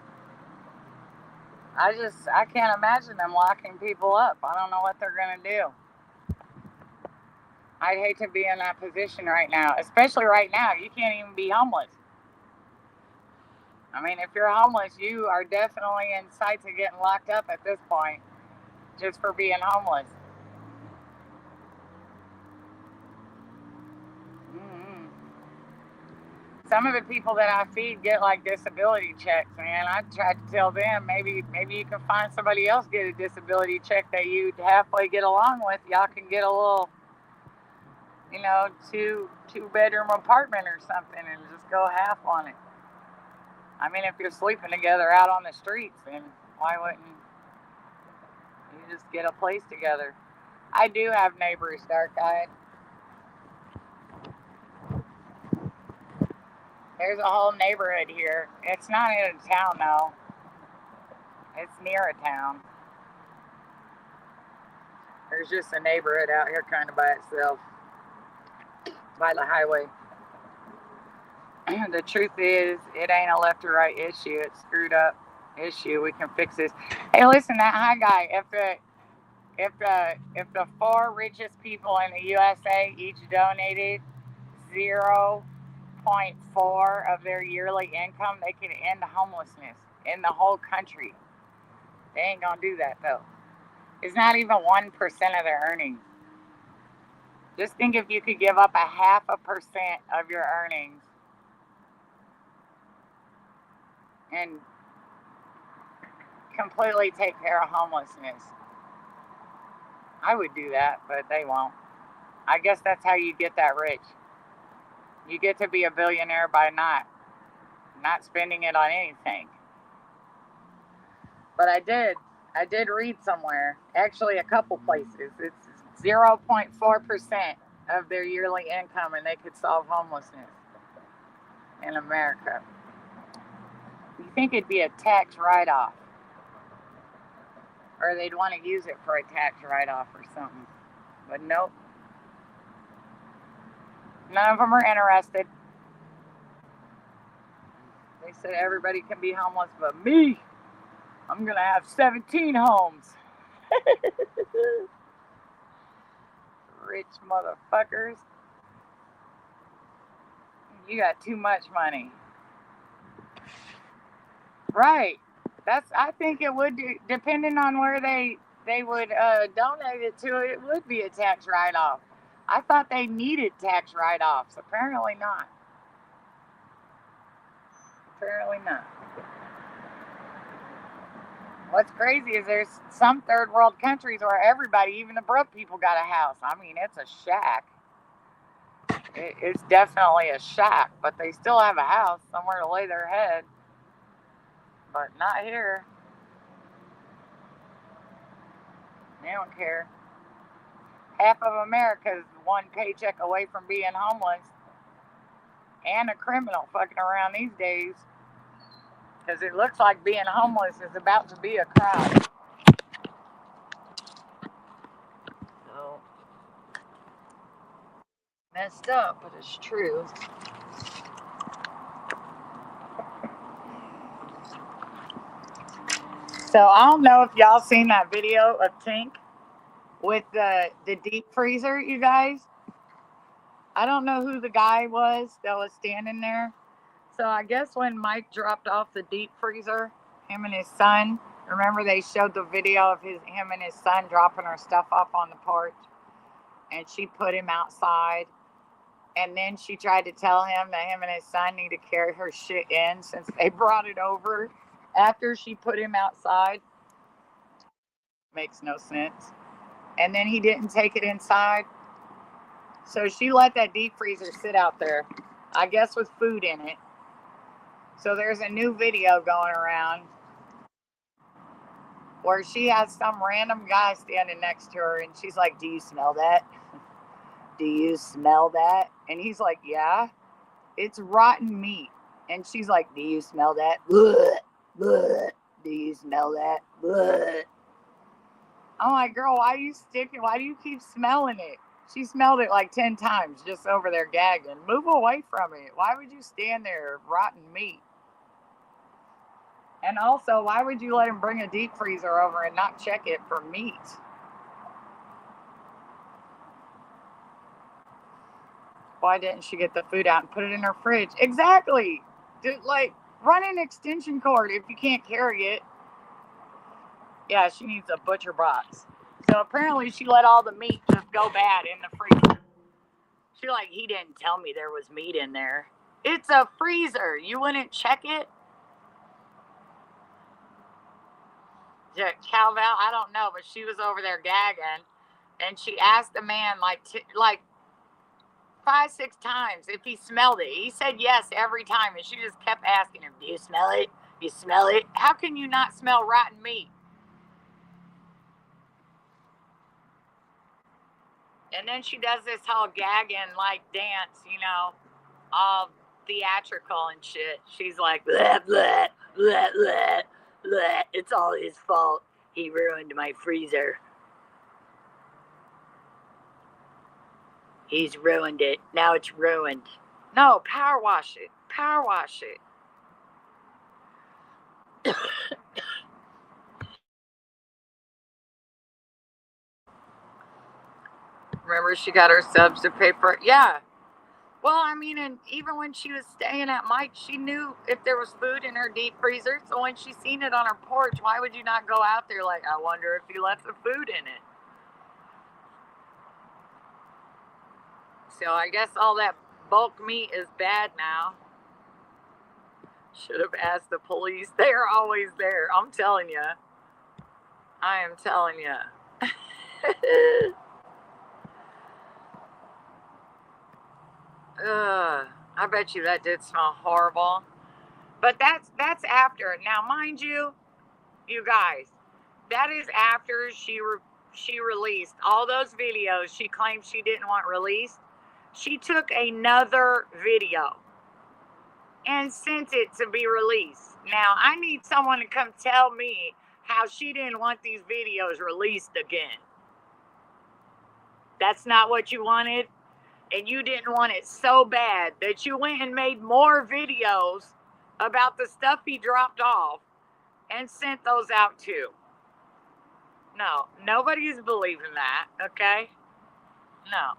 Speaker 1: I can't imagine them locking people up. I don't know what they're going to do. I'd hate to be in that position right now, especially right now. You can't even be homeless. I mean, if you're homeless, you are definitely in sights of getting locked up at this point just for being homeless. Mm-hmm. Some of the people that I feed get like disability checks, man. I tried to tell them maybe you can find somebody else get a disability check that you halfway get along with. Y'all can get a little, two-bedroom apartment or something and just go half on it. I mean, if you're sleeping together out on the streets, then why wouldn't you just get a place together? I do have neighbors, dark-eyed. There's a whole neighborhood here. It's not in a town, though. It's near a town. There's just a neighborhood out here kind of by itself, by the highway. The truth is, it ain't a left or right issue. It's a screwed up issue. We can fix this. Hey, listen, that high guy. If the 4 richest people in the USA each donated 0.4 of their yearly income, they could end homelessness in the whole country. They ain't gonna do that though. It's not even 1% of their earnings. Just think if you could give up 0.5% of your earnings and completely take care of homelessness. I would do that, but they won't. I guess that's how you get that rich. You get to be a billionaire by not spending it on anything. But I did read somewhere, actually a couple places, it's 0.4% of their yearly income and they could solve homelessness in America. You think it'd be a tax write-off, or they'd want to use it for a tax write-off or something, but nope. None of them are interested. They said everybody can be homeless but me. I'm gonna have 17 homes. Rich motherfuckers. You got too much money. Right. I think it would, depending on where they would donate it to, it would be a tax write-off. I thought they needed tax write-offs. Apparently not. Apparently not. What's crazy is there's some third world countries where everybody, even the broke people, got a house. I mean, it's a shack. It's definitely a shack, but they still have a house somewhere to lay their head. But not here. They don't care. Half of America is one paycheck away from being homeless and a criminal fucking around these days. Because it looks like being homeless is about to be a crime. So, messed up, but it's true. So I don't know if y'all seen that video of Tink with the deep freezer, you guys. I don't know who the guy was that was standing there. So I guess when Mike dropped off the deep freezer, him and his son, remember they showed the video of him and his son dropping her stuff off on the porch, and she put him outside, and then she tried to tell him that him and his son need to carry her shit in since they brought it over after she put him outside. Makes no sense. And then he didn't take it inside. So she let that deep freezer sit out there, I guess with food in it. So there's a new video going around where she has some random guy standing next to her, and she's like, "Do you smell that? Do you smell that?" And he's like, "Yeah, it's rotten meat." And she's like, "Do you smell that? Bleh, bleh. Do you smell that? Bleh." I'm like, "Girl, why do you keep smelling it?" She smelled it like 10 times just over there gagging. Move away from it. Why would you stand there, rotten meat? And also, why would you let him bring a deep freezer over and not check it for meat? Why didn't she get the food out and put it in her fridge? Exactly. Dude, like, run an extension cord if you can't carry it. Yeah, she needs a butcher box. So apparently she let all the meat just go bad in the freezer. She's like, "He didn't tell me there was meat in there." It's a freezer. You wouldn't check it? Calval, I don't know, but she was over there gagging, and she asked the man like 5, 6 times if he smelled it. He said yes every time, and she just kept asking him, "Do you smell it? You smell it?" How can you not smell rotten meat? And then she does this whole gagging like dance, all theatrical and shit. She's like, "Blah, blah, blah, blah, blah. It's all his fault. He ruined my freezer. He's ruined it. Now it's ruined." No, power wash it. Power wash it. Remember, she got her subs to pay for it? Yeah. Well, I mean, and even when she was staying at Mike's, she knew if there was food in her deep freezer. So when she seen it on her porch, why would you not go out there like, "I wonder if he left the food in it"? So I guess all that bulk meat is bad now. Should have asked the police. They are always there. I'm telling you. I am telling you. I bet you that did smell horrible. But that's after. Now, mind you, you guys, that is after she released all those videos she claimed she didn't want released. She took another video and sent it to be released. Now, I need someone to come tell me how she didn't want these videos released again. That's not what you wanted? And you didn't want it so bad that you went and made more videos about the stuff he dropped off and sent those out too. No, nobody's believing that, okay? No.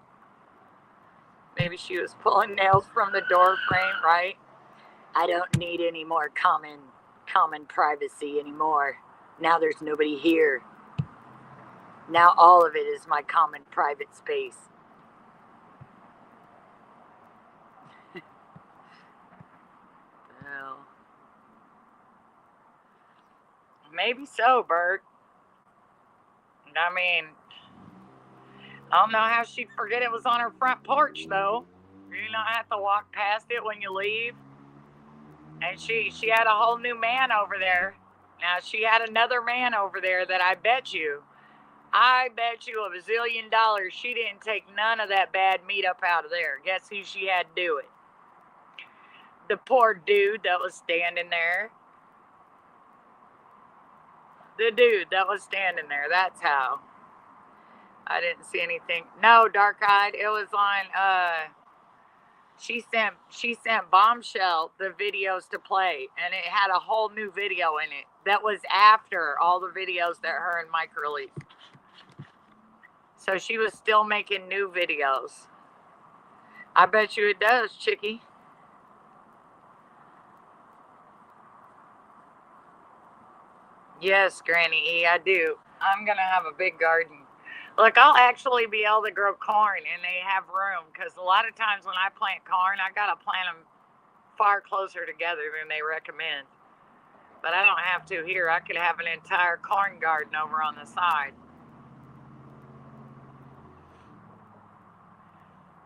Speaker 1: Maybe she was pulling nails from the door frame, right? I don't need any more common privacy anymore. Now there's nobody here. Now all of it is my common private space. Well, maybe so, Bert. I mean, I don't know how she'd forget it was on her front porch, though. You don't have to walk past it when you leave. And she had a whole new man over there. Now, she had another man over there that I bet you $1 bazillion she didn't take none of that bad meat up out of there. Guess who she had to do it? The poor dude that was standing there. The dude that was standing there. That's how. I didn't see anything. No, dark-eyed. It was on, she sent Bombshell the videos to play, and it had a whole new video in it that was after all the videos that her and Mike released. So she was still making new videos. I bet you it does, Chickie. Yes, Granny E, I do. I'm going to have a big garden. Look, I'll actually be able to grow corn, and they have room, because a lot of times when I plant corn, I got to plant them far closer together than they recommend. But I don't have to here. I could have an entire corn garden over on the side.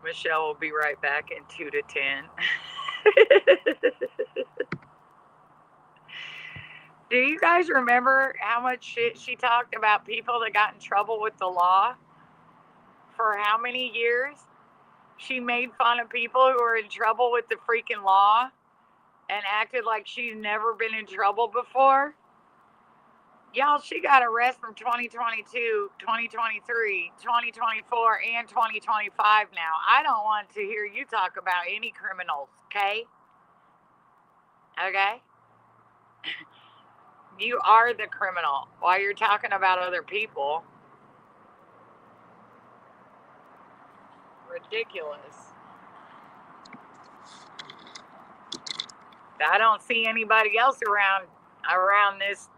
Speaker 1: Michelle will be right back in 2 to 10. Do you guys remember how much shit she talked about people that got in trouble with the law? For how many years? She made fun of people who were in trouble with the freaking law and acted like she's never been in trouble before. Y'all, she got arrested from 2022, 2023, 2024, and 2025 now. I don't want to hear you talk about any criminals, okay? Okay? You are the criminal while you're talking about other people. Ridiculous. I don't see anybody else around this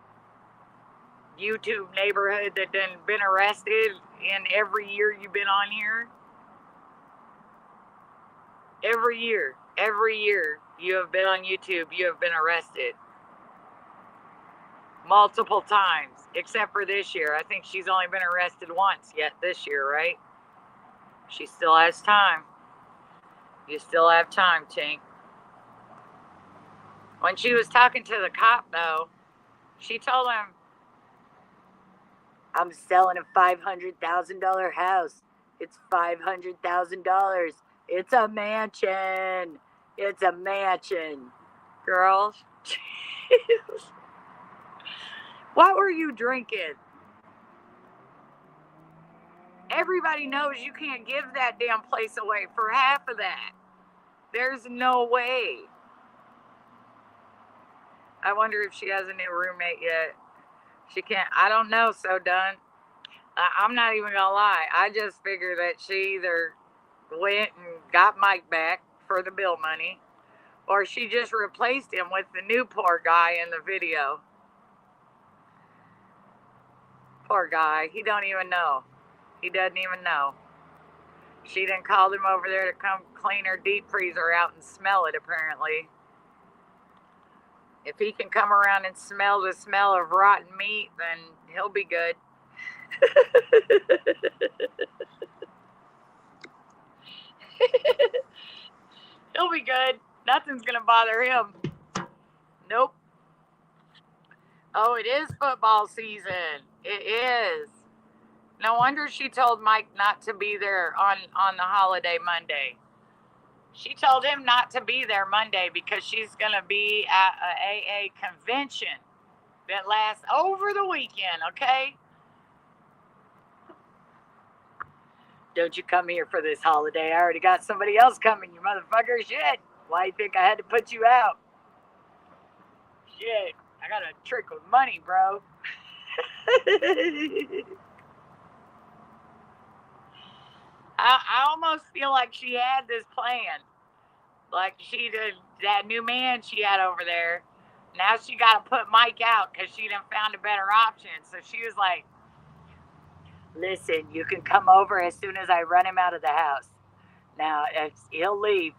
Speaker 1: YouTube neighborhood that done been arrested in every year you've been on here. Every year you have been on YouTube, you have been arrested. Multiple times, except for this year. I think she's only been arrested once yet this year, right? She still has time. You still have time, Tink. When she was talking to the cop, though, she told him, I'm selling a $500,000 house. It's $500,000. It's a mansion. It's a mansion. Girls. What were you drinking? Everybody knows you can't give that damn place away for half of that. There's no way. I wonder if she has a new roommate yet. She can't. I don't know, So Done. I'm not even gonna lie. I just figured that she either went and got Mike back for the bill money, or she just replaced him with the new poor guy in the video. Poor guy. He don't even know. He doesn't even know. She done called him over there to come clean her deep freezer out and smell it, apparently. If he can come around and smell the smell of rotten meat, then he'll be good. He'll be good. Nothing's going to bother him. Nope. Oh, it is football season. It is. No wonder she told Mike not to be there on the holiday Monday. She told him not to be there Monday because she's going to be at a AA convention that lasts over the weekend, okay? Don't you come here for this holiday. I already got somebody else coming, you motherfucker. Shit. Why do you think I had to put you out? Shit. I got a trick with money, bro. I almost feel like she had this plan. Like she did that new man she had over there. Now she got to put Mike out because she done found a better option. So she was like, listen, you can come over as soon as I run him out of the house. Now, he'll leave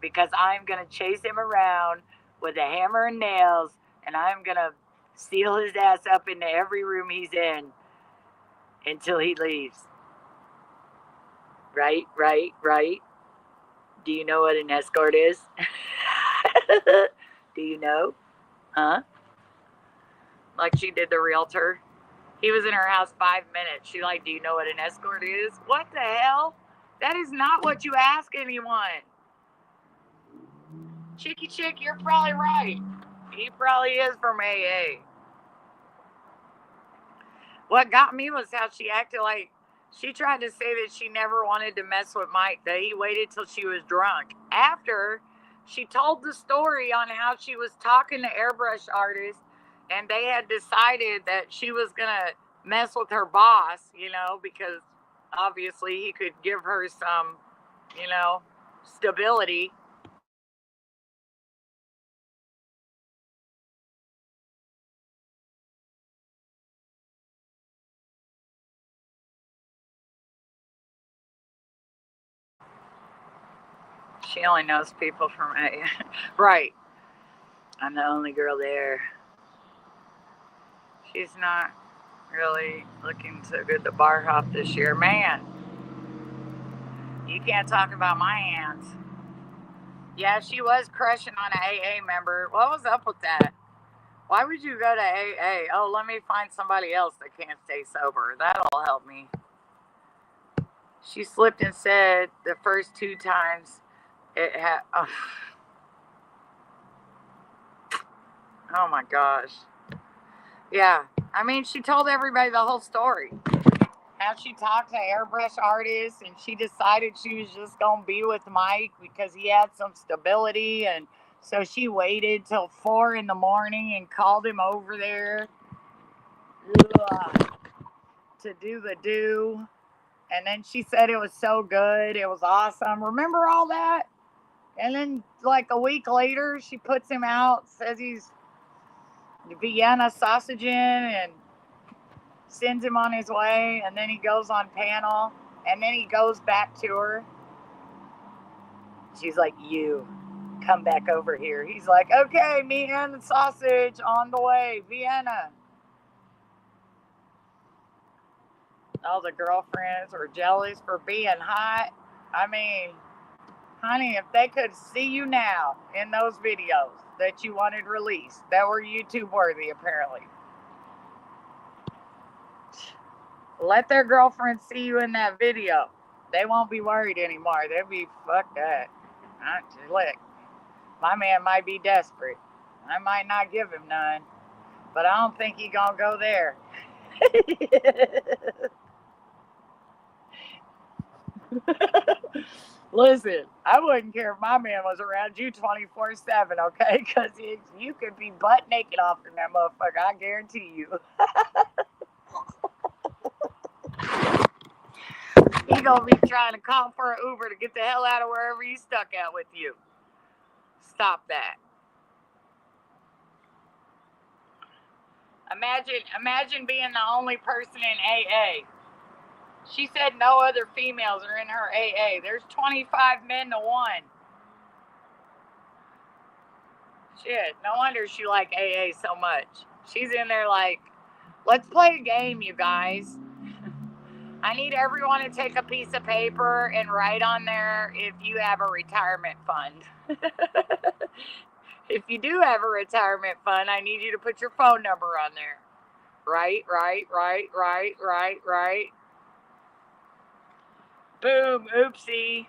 Speaker 1: because I'm going to chase him around with a hammer and nails, and I'm going to seal his ass up into every room he's in until he leaves. Right? Do you know what an escort is? Do you know? Huh? Like she did the realtor. He was in her house 5 minutes. She like, do you know what an escort is? What the hell? That is not what you ask anyone. Chicky Chick, you're probably right. He probably is from AA. What got me was how she acted like she tried to say that she never wanted to mess with Mike, that he waited till she was drunk. After she told the story on how she was talking to airbrush artists and they had decided that she was going to mess with her boss, because obviously he could give her some, stability. She only knows people from A. Right. I'm the only girl there. She's not really looking so good to bar hop this year. Man, you can't talk about my hands. Yeah, she was crushing on an AA member. What was up with that? Why would you go to AA? Oh, let me find somebody else that can't stay sober. That'll help me. She slipped and said the first 2 times it had... Oh my gosh. Yeah. I mean, she told everybody the whole story. How she talked to airbrush artists and she decided she was just going to be with Mike because he had some stability. And so she waited till 4 in the morning and called him over there to do the do. And then she said it was so good. It was awesome. Remember all that? And then like a week later, she puts him out, says he's Vienna sausaging and sends him on his way. And then he goes on panel. And then he goes back to her. She's like, you come back over here. He's like, okay, meat and the sausage on the way, Vienna. All the girlfriends were jealous for being hot. I mean, honey, if they could see you now in those videos that you wanted released, that were YouTube worthy, apparently. Let their girlfriends see you in that video. They won't be worried anymore. They'll be, fuck that. Look, my man might be desperate. I might not give him none, but I don't think he gonna go there. Listen, I wouldn't care if my man was around you 24/7, okay? Because you could be butt naked off in that motherfucker, I guarantee you. He gonna be trying to call for an Uber to get the hell out of wherever he's stuck at with you. Stop that. Imagine being the only person in AA. She said no other females are in her AA. There's 25 men to 1. Shit, no wonder she like AA so much. She's in there like, let's play a game, you guys. I need everyone to take a piece of paper and write on there if you have a retirement fund. If you do have a retirement fund, I need you to put your phone number on there. Right. Boom, oopsie.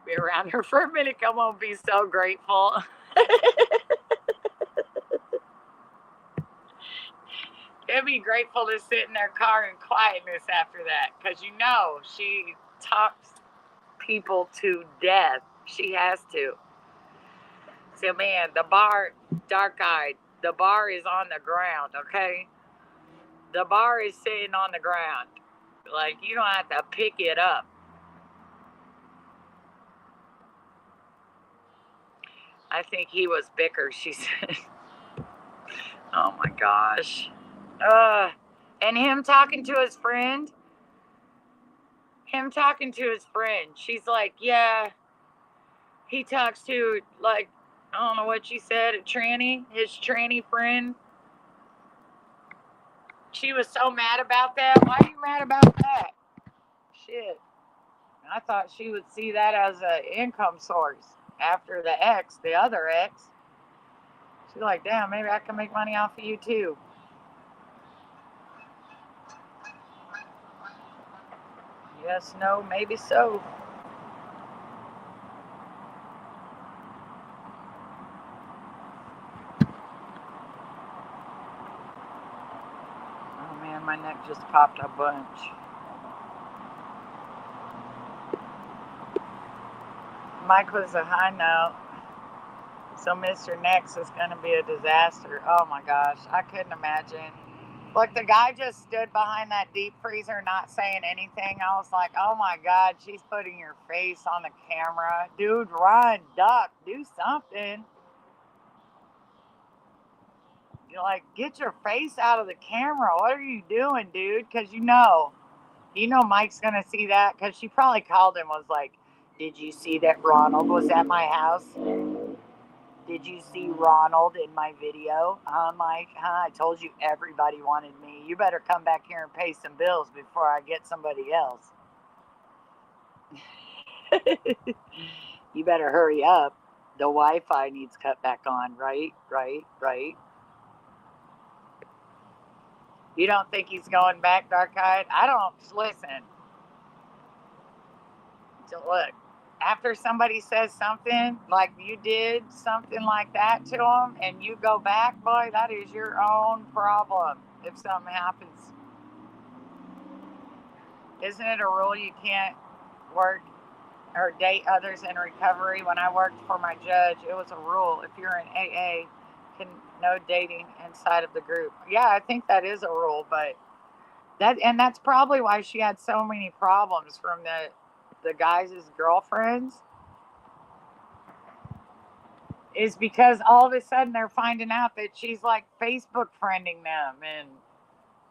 Speaker 1: Be around her for a minute. I'm gonna be so grateful. It'd be grateful to sit in their car in quietness after that, because she talks people to death. She has to. So, man, the bar, dark-eyed, the bar is on the ground, okay? The bar is sitting on the ground. Like, you don't have to pick it up. I think he was bicker, she said. Oh, my gosh. And him talking to his friend. She's like, yeah, he talks to, like, I don't know what she said, his tranny friend. She was so mad about that. Why are you mad about that? Shit. I thought she would see that as an income source after the other ex. She's like, damn, maybe I can make money off of you too. Yes, no, maybe so. Oh man, my neck just popped a bunch. Mike was a high note. So Mr. Next is going to be a disaster. Oh my gosh, I couldn't imagine. Look, the guy just stood behind that deep freezer not saying anything. I was like, oh my God, she's putting your face on the camera. Dude, run, duck, do something. You're like, get your face out of the camera. What are you doing, dude? Because you know Mike's going to see that. Because she probably called him, was like, did you see that Ronald was at my house? Did you see Ronald in my video? Mike, I told you everybody wanted me. You better come back here and pay some bills before I get somebody else. You better hurry up. The Wi-Fi needs cut back on, right? You don't think he's going back, dark-eyed? I don't. Listen. Look. After somebody says something like you did, something like that to them, and you go back, boy, that is your own problem if something happens. Isn't it a rule you can't work or date others in recovery? When I worked for my judge, it was a rule. If you're in AA, no dating inside of the group. Yeah, I think that is a rule, but that's probably why she had so many problems from the guys' girlfriends. Is because all of a sudden they're finding out that she's like Facebook friending them and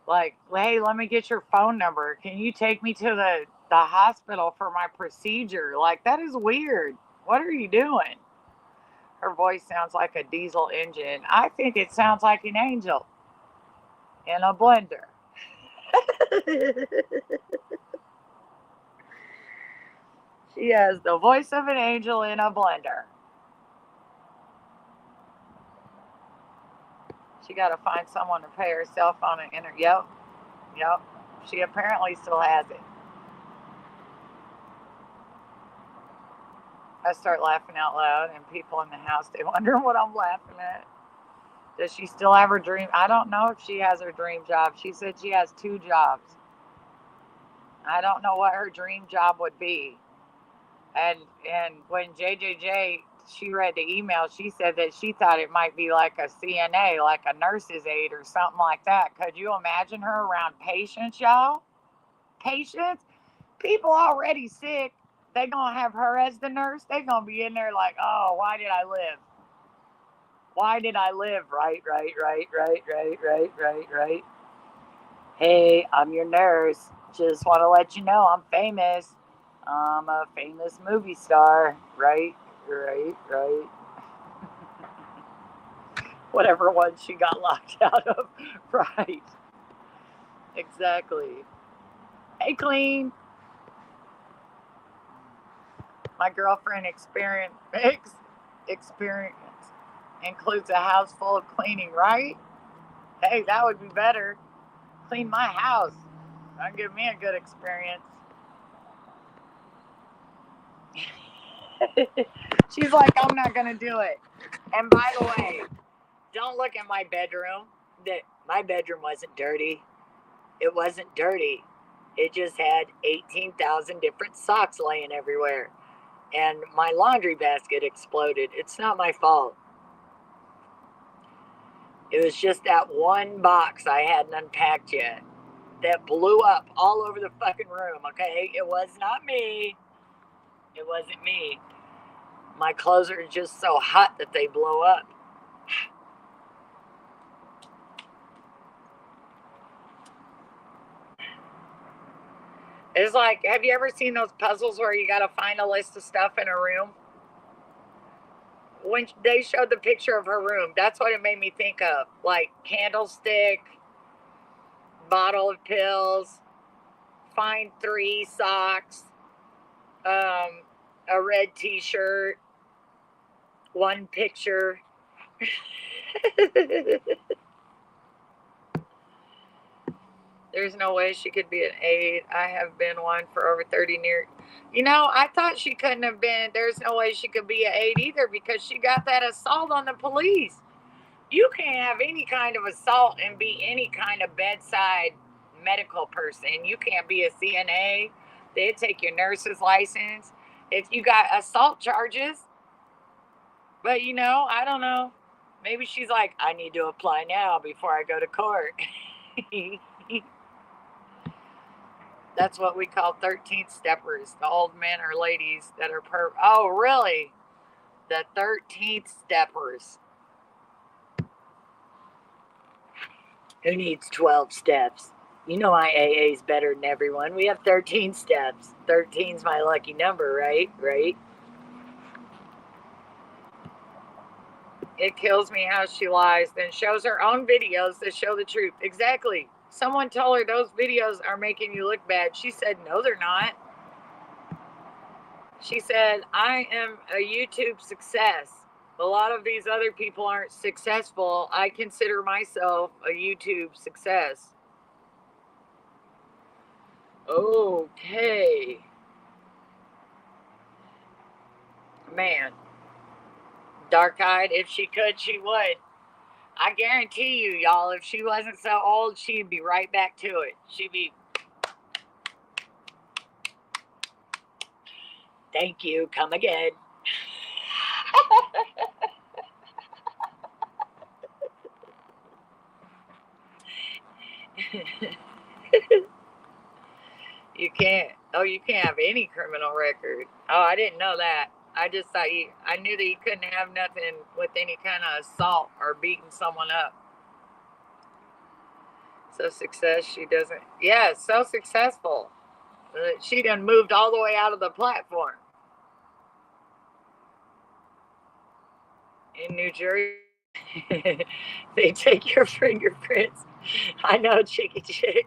Speaker 1: like, hey, let me get your phone number. Can you take me to the hospital for my procedure? Like, that is weird. What are you doing? Her voice sounds like a diesel engine. I think it sounds like an angel in a blender. She has the voice of an angel in a blender. She got to find someone to pay her cell phone and enter. Yep. She apparently still has it. I start laughing out loud, and people in the house, they wonder what I'm laughing at. Does she still have her dream? I don't know if she has her dream job. She said she has 2 jobs. I don't know what her dream job would be. And when JJJ, she read the email, she said that she thought it might be like a CNA, like a nurse's aide or something like that. Could you imagine her around patients, y'all? Patients? People already sick. They gonna have her as the nurse. They gonna be in there like, oh, why did I live? Why did I live? Right. Hey, I'm your nurse. Just want to let you know I'm famous. I'm a famous movie star. Right. Whatever one she got locked out of. Right. Exactly. Hey, Clean. My girlfriend experience includes a house full of cleaning, right? Hey, that would be better. Clean my house. That'd give me a good experience. She's like, I'm not going to do it. And by the way, don't look at my bedroom. My bedroom wasn't dirty. It wasn't dirty. It just had 18,000 different socks laying everywhere. And my laundry basket exploded. It's not my fault. It was just that one box I hadn't unpacked yet that blew up all over the fucking room, okay? It was not me. It wasn't me. My clothes are just so hot that they blow up. It's like, have you ever seen those puzzles where you got to find a list of stuff in a room? When they showed the picture of her room, that's what it made me think of. Like candlestick, bottle of pills, find 3 socks, a red t-shirt, 1 picture. There's no way she could be an 8. I have been one for over 30 years. You know, I thought she couldn't have been. There's no way she could be an 8 either because she got that assault on the police. You can't have any kind of assault and be any kind of bedside medical person. You can't be a CNA. They'd take your nurse's license if you got assault charges. But, you know, I don't know. Maybe she's like, I need to apply now before I go to court. That's what we call 13th steppers, the old men or ladies that are oh, really? The 13th steppers. Who needs 12 steps? You know my AA is better than everyone. We have 13 steps. 13's my lucky number, right? Right? It kills me how she lies, then shows her own videos that show the truth. Exactly. Someone told her those videos are making you look bad. She said, no, they're not. She said, I am a YouTube success. A lot of these other people aren't successful. I consider myself a YouTube success. Okay. Man. Dark-eyed, if she could, she would. I guarantee you, y'all, if she wasn't so old, she'd be right back to it. She'd be, thank you, come again. You can't have any criminal record. Oh, I didn't know that. I just thought I knew that you couldn't have nothing with any kind of assault or beating someone up. So success, she doesn't, yeah, so successful. She done moved all the way out of the platform. In New Jersey, they take your fingerprints. I know, chicky chick.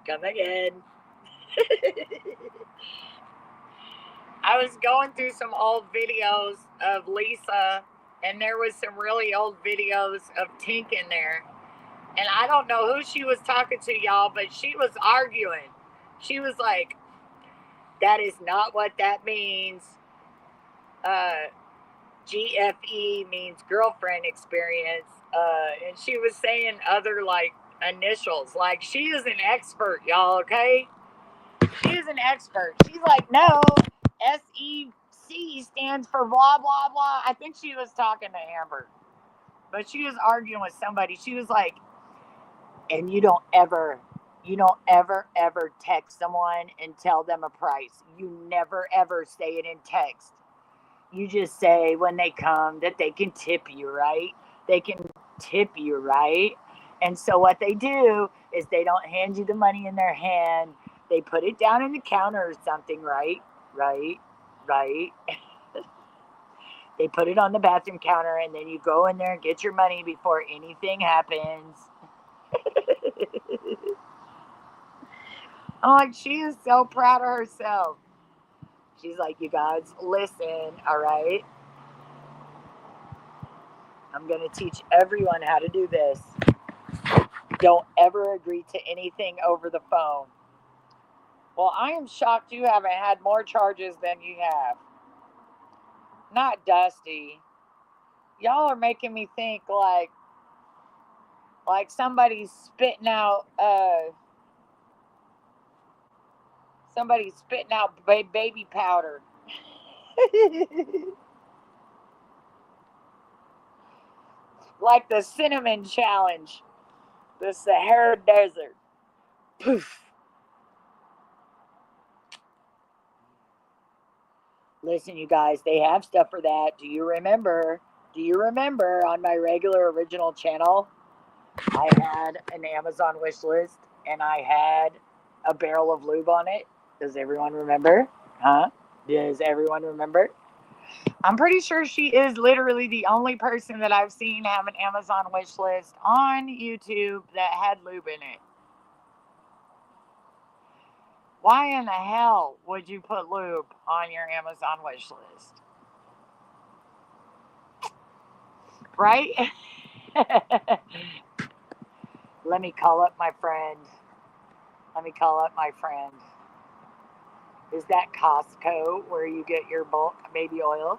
Speaker 1: Come again. I was going through some old videos of Lisa, and there was some really old videos of Tink in there. And I don't know who she was talking to, y'all, but she was arguing. She was like, that is not what that means. GFE means girlfriend experience. And she was saying other like initials. Like, she is an expert, y'all, okay? She is an expert. She's like, no, SEC stands for blah, blah, blah. I think she was talking to Amber. But she was arguing with somebody. She was like, and you don't ever text someone and tell them a price. You never, ever say it in text. You just say when they come that they can tip you, right? They can tip you, right? And so what they do is they don't hand you the money in their hand. They put it down in the counter or something, right? Right. They put it on the bathroom counter, and then you go in there and get your money before anything happens. I'm like, she is so proud of herself. She's like, you guys, listen, all right? I'm going to teach everyone how to do this. Don't ever agree to anything over the phone. Well, I am shocked you haven't had more charges than you have. Not Dusty. Y'all are making me think like somebody's spitting out baby powder. Like the cinnamon challenge. The Sahara Desert. Poof. Listen, you guys, they have stuff for that. Do you remember? Do you remember on my regular original channel, I had an Amazon wish list and I had a barrel of lube on it? Does everyone remember? Huh? Does everyone remember? I'm pretty sure she is literally the only person that I've seen have an Amazon wish list on YouTube that had lube in it. Why in the hell would you put lube on your Amazon wish list? Right? Let me call up my friend. Is that Costco where you get your bulk baby oil?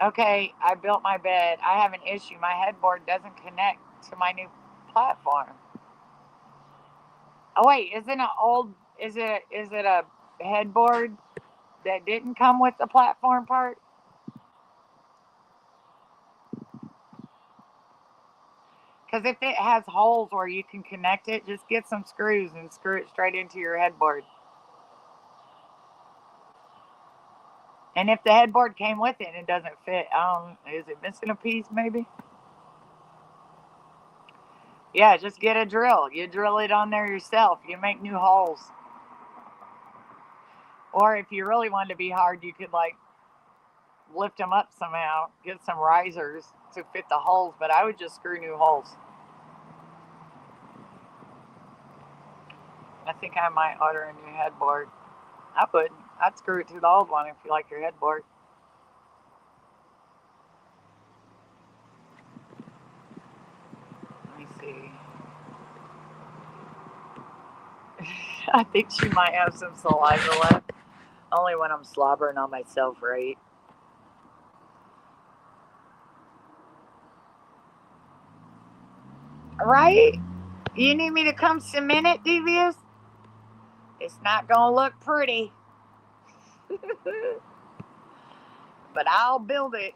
Speaker 1: Okay, I built my bed. I have an issue. My headboard doesn't connect to my new platform. Oh wait, is it a headboard that didn't come with the platform part? Because if it has holes where you can connect it, just get some screws and screw it straight into your headboard. And if the headboard came with it and it doesn't fit, is it missing a piece maybe? Yeah, just get a drill. You drill it on there yourself. You make new holes. Or if you really wanted to be hard, you could like lift them up somehow, get some risers to fit the holes, but I would just screw new holes. I think I might order a new headboard. I would. I'd screw it to the old one if you like your headboard. Let me see. I think she might have some saliva left. Only when I'm slobbering on myself, right? Right? You need me to come cement it, Devious? It's not gonna look pretty. But I'll build it.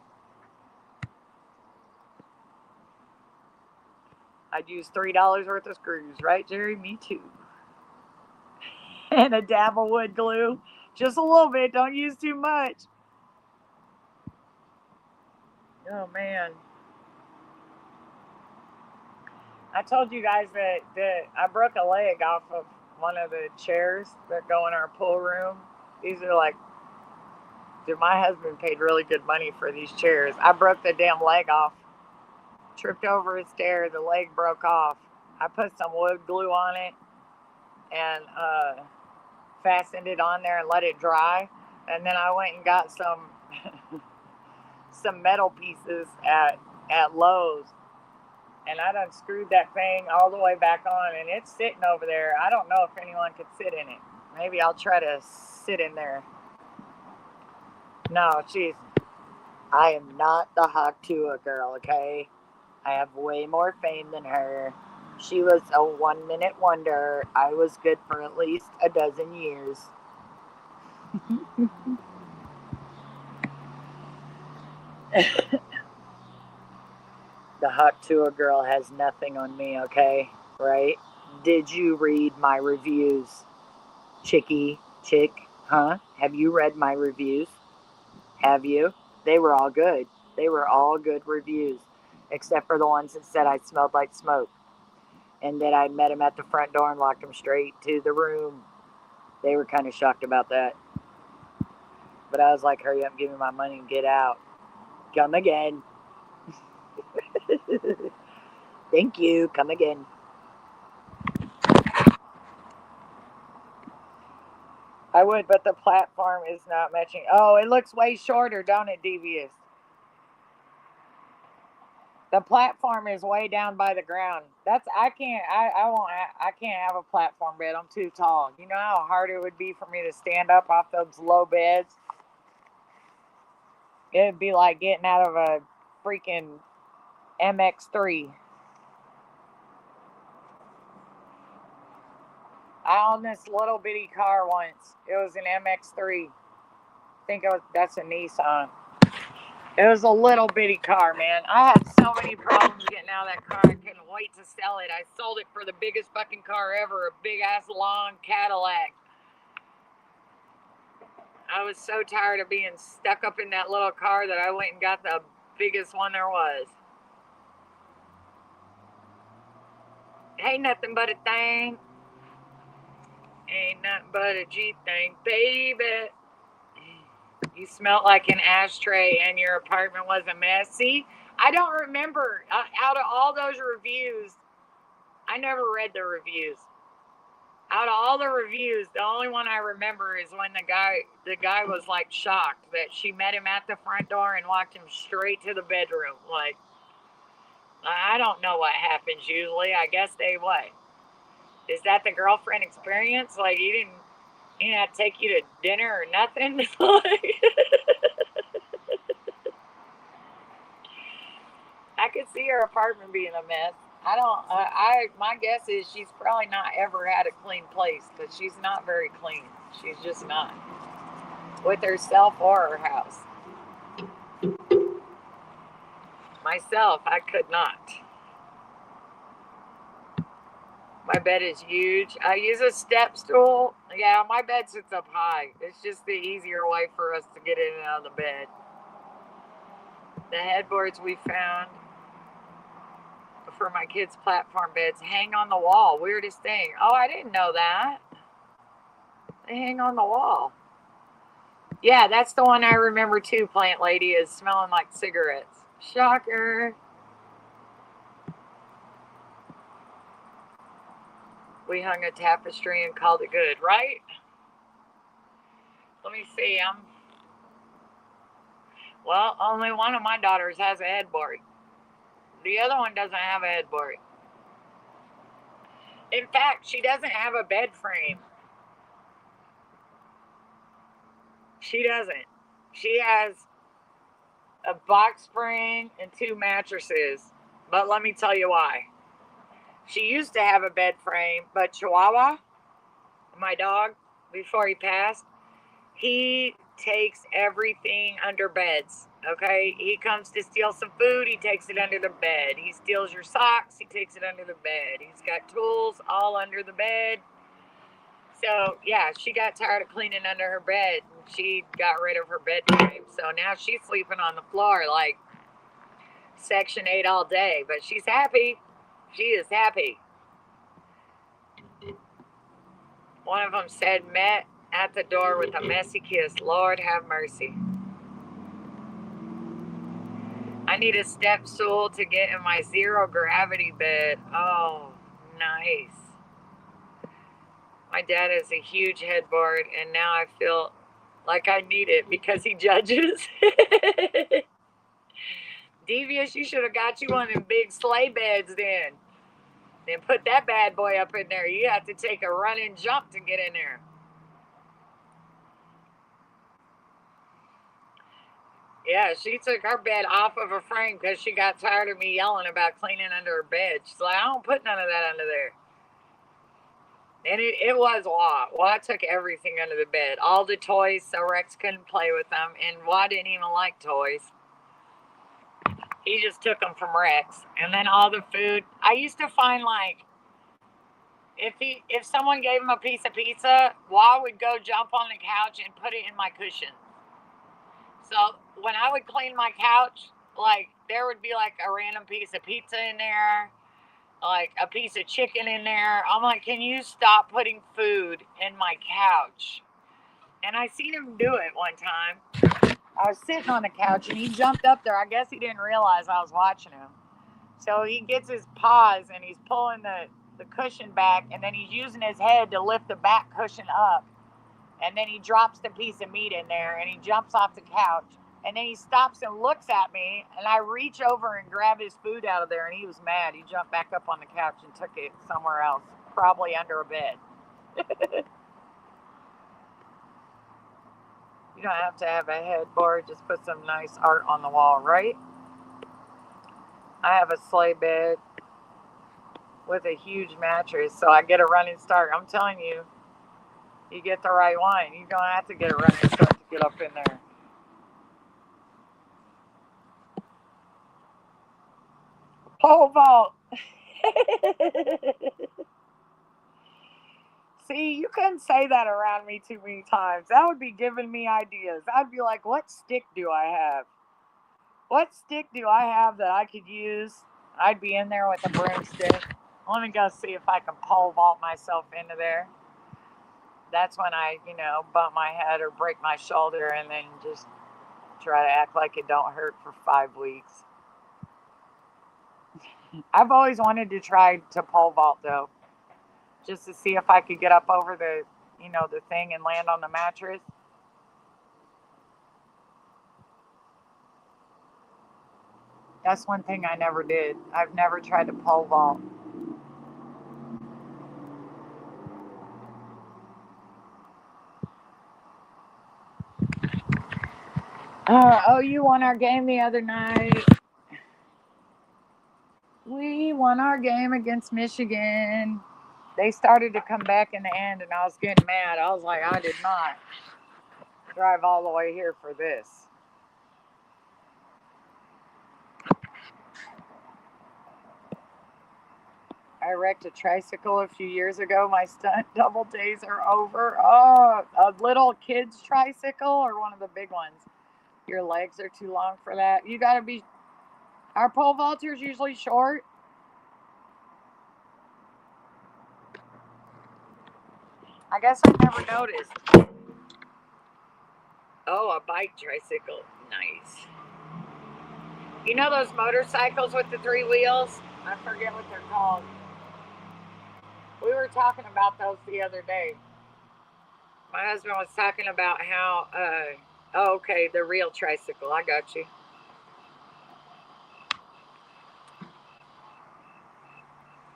Speaker 1: I'd use $3 worth of screws, right, Jerry? Me too. And a dab of wood glue. Just a little bit. Don't use too much. Oh, man. I told you guys that I broke a leg off of one of the chairs that go in our pool room. These are like, dude, my husband paid really good money for these chairs. I broke the damn leg off. Tripped over a stair. The leg broke off. I put some wood glue on it and fastened it on there and let it dry. And then I went and got some some metal pieces at Lowe's. And I done screwed that thing all the way back on, and it's sitting over there. I don't know if anyone could sit in it. Maybe I'll try to sit in there. No, I am not the Haktua girl, okay? I have way more fame than her. She was a 1-minute wonder. I was good for at least a dozen years. The Haktua girl has nothing on me, okay? Right? Did you read my reviews? Chick, huh? Have you read my reviews? Have you? They were all good. They were all good reviews, except for the ones that said I smelled like smoke and that I met him at the front door and walked him straight to the room. They were kind of shocked about that. But I was like, hurry up, give me my money and get out. Come again. Thank you. Come again. I would, but the platform is not matching. Oh, it looks way shorter, don't it, Devious? The platform is way down by the ground. I can't have a platform bed. I'm too tall. You know how hard it would be for me to stand up off those low beds? It'd be like getting out of a freaking MX3. I owned this little bitty car once. It was an MX3. That's a Nissan. It was a little bitty car, man. I had so many problems getting out of that car. I couldn't wait to sell it. I sold it for the biggest fucking car ever, a big ass long Cadillac. I was so tired of being stuck up in that little car that I went and got the biggest one there was. Ain't nothing but a thing. Ain't nothing but a G thing, baby. You smelled like an ashtray and your apartment was a mess. See, I don't remember. Out of all those reviews, I never read the reviews. Out of all the reviews, the only one I remember is when the guy was like shocked that she met him at the front door and walked him straight to the bedroom. Like, I don't know what happens usually. I guess they what? Is that the girlfriend experience? Like, he didn't have to take you to dinner or nothing? I could see her apartment being a mess. My guess is she's probably not ever had a clean place because she's not very clean. She's just not. With herself or her house. Myself, I could not. My bed is huge. I use a step stool. Yeah, my bed sits up high. It's just the easier way for us to get in and out of the bed. The headboards we found for my kids' platform beds hang on the wall. Weirdest thing. Oh, I didn't know that. They hang on the wall. Yeah, that's the one I remember too, Plant Lady, is smelling like cigarettes. Shocker. We hung a tapestry and called it good, right? Let me see. Well, only one of my daughters has a headboard. The other one doesn't have a headboard. In fact, she doesn't have a bed frame. She doesn't. She has a box spring and 2 mattresses. But let me tell you why. She used to have a bed frame, but Chihuahua, my dog, before he passed, he takes everything under beds. Okay, he comes to steal some food, he takes it under the bed. He steals your socks, he takes it under the bed. He's got tools all under the bed. So yeah, she got tired of cleaning under her bed and she got rid of her bed frame. So now she's sleeping on the floor like Section 8 all day, but she's happy. She is happy. One of them said, met at the door with a messy kiss. Lord have mercy. I need a step stool to get in my 0 gravity bed. Oh, nice. My dad has a huge headboard, and now I feel like I need it because he judges. Devious, you should have got you one of them big sleigh beds then. Then put that bad boy up in there. You have to take a run and jump to get in there. Yeah, she took her bed off of her frame because she got tired of me yelling about cleaning under her bed. She's like, I don't put none of that under there. And it was Wah. Wah took everything under the bed. All the toys, so Rex couldn't play with them. And Wah didn't even like toys. He just took them from Rex. And then all the food. I used to find like, if someone gave him a piece of pizza, Wah would go jump on the couch and put it in my cushion. So when I would clean my couch, like there would be like a random piece of pizza in there, like a piece of chicken in there. I'm like, can you stop putting food in my couch? And I seen him do it one time. I was sitting on the couch and he jumped up there. I guess he didn't realize I was watching him. So he gets his paws and he's pulling the cushion back, and then he's using his head to lift the back cushion up. And then he drops the piece of meat in there and he jumps off the couch. And then he stops and looks at me, and I reach over and grab his food out of there, and he was mad. He jumped back up on the couch and took it somewhere else, probably under a bed. You don't have to have a headboard. Just put some nice art on the wall, right? I have a sleigh bed with a huge mattress, so I get a running start. I'm telling you, you get the right one. You're going to have to get a running start to get up in there. Pole vault. See, you couldn't say that around me too many times. That would be giving me ideas. I'd be like, what stick do I have? What stick do I have that I could use? I'd be in there with a broomstick. Let me go see if I can pole vault myself into there. That's when I, bump my head or break my shoulder and then just try to act like it don't hurt for 5 weeks. I've always wanted to try to pole vault though, just to see if I could get up over the, the thing and land on the mattress. That's one thing I never did. I've never tried to pole vault. You won our game the other night. We won our game against Michigan. They started to come back in the end, and I was getting mad. I was like, I did not drive all the way here for this. I wrecked a tricycle a few years ago. My stunt double days are over. Oh, a little kid's tricycle or one of the big ones? Your legs are too long for that. You got to be... Our pole vaulters usually short. I guess I never noticed. Oh, a bike tricycle. Nice. You know those motorcycles with the 3 wheels? I forget what they're called. We were talking about those the other day. My husband was talking about how, okay, the real tricycle. I got you.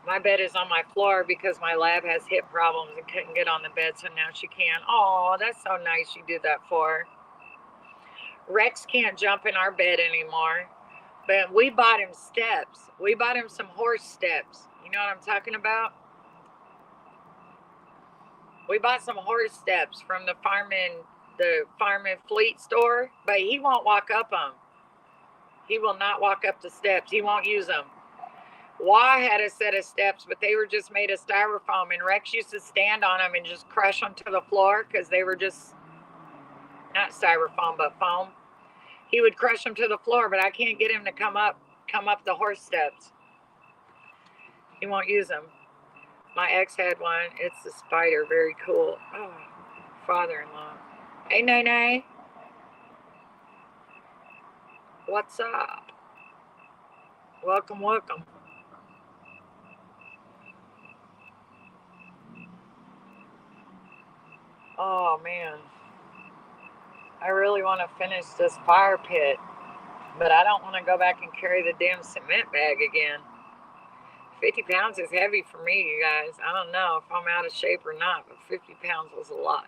Speaker 1: My bed is on my floor because my lab has hip problems and couldn't get on the bed, so now she can. Oh, that's so nice you did that for her. Rex can't jump in our bed anymore, but we bought him steps. We bought him some horse steps. You know what I'm talking about? We bought some horse steps from the Farm and Fleet store, but he won't walk up them. He will not walk up the steps. He won't use them. Wah had a set of steps, but they were just made of styrofoam, and Rex used to stand on them and just crush them to the floor because they were just not styrofoam but foam. He would crush them to the floor, but I can't get him to come up the horse steps. He won't use them. My ex had one. It's the spider. Very cool. Oh, father-in-law. Hey, Nay. What's up? Welcome. Oh, man. I really want to finish this fire pit, but I don't want to go back and carry the damn cement bag again. 50 pounds is heavy for me, you guys. I don't know if I'm out of shape or not, but 50 pounds was a lot.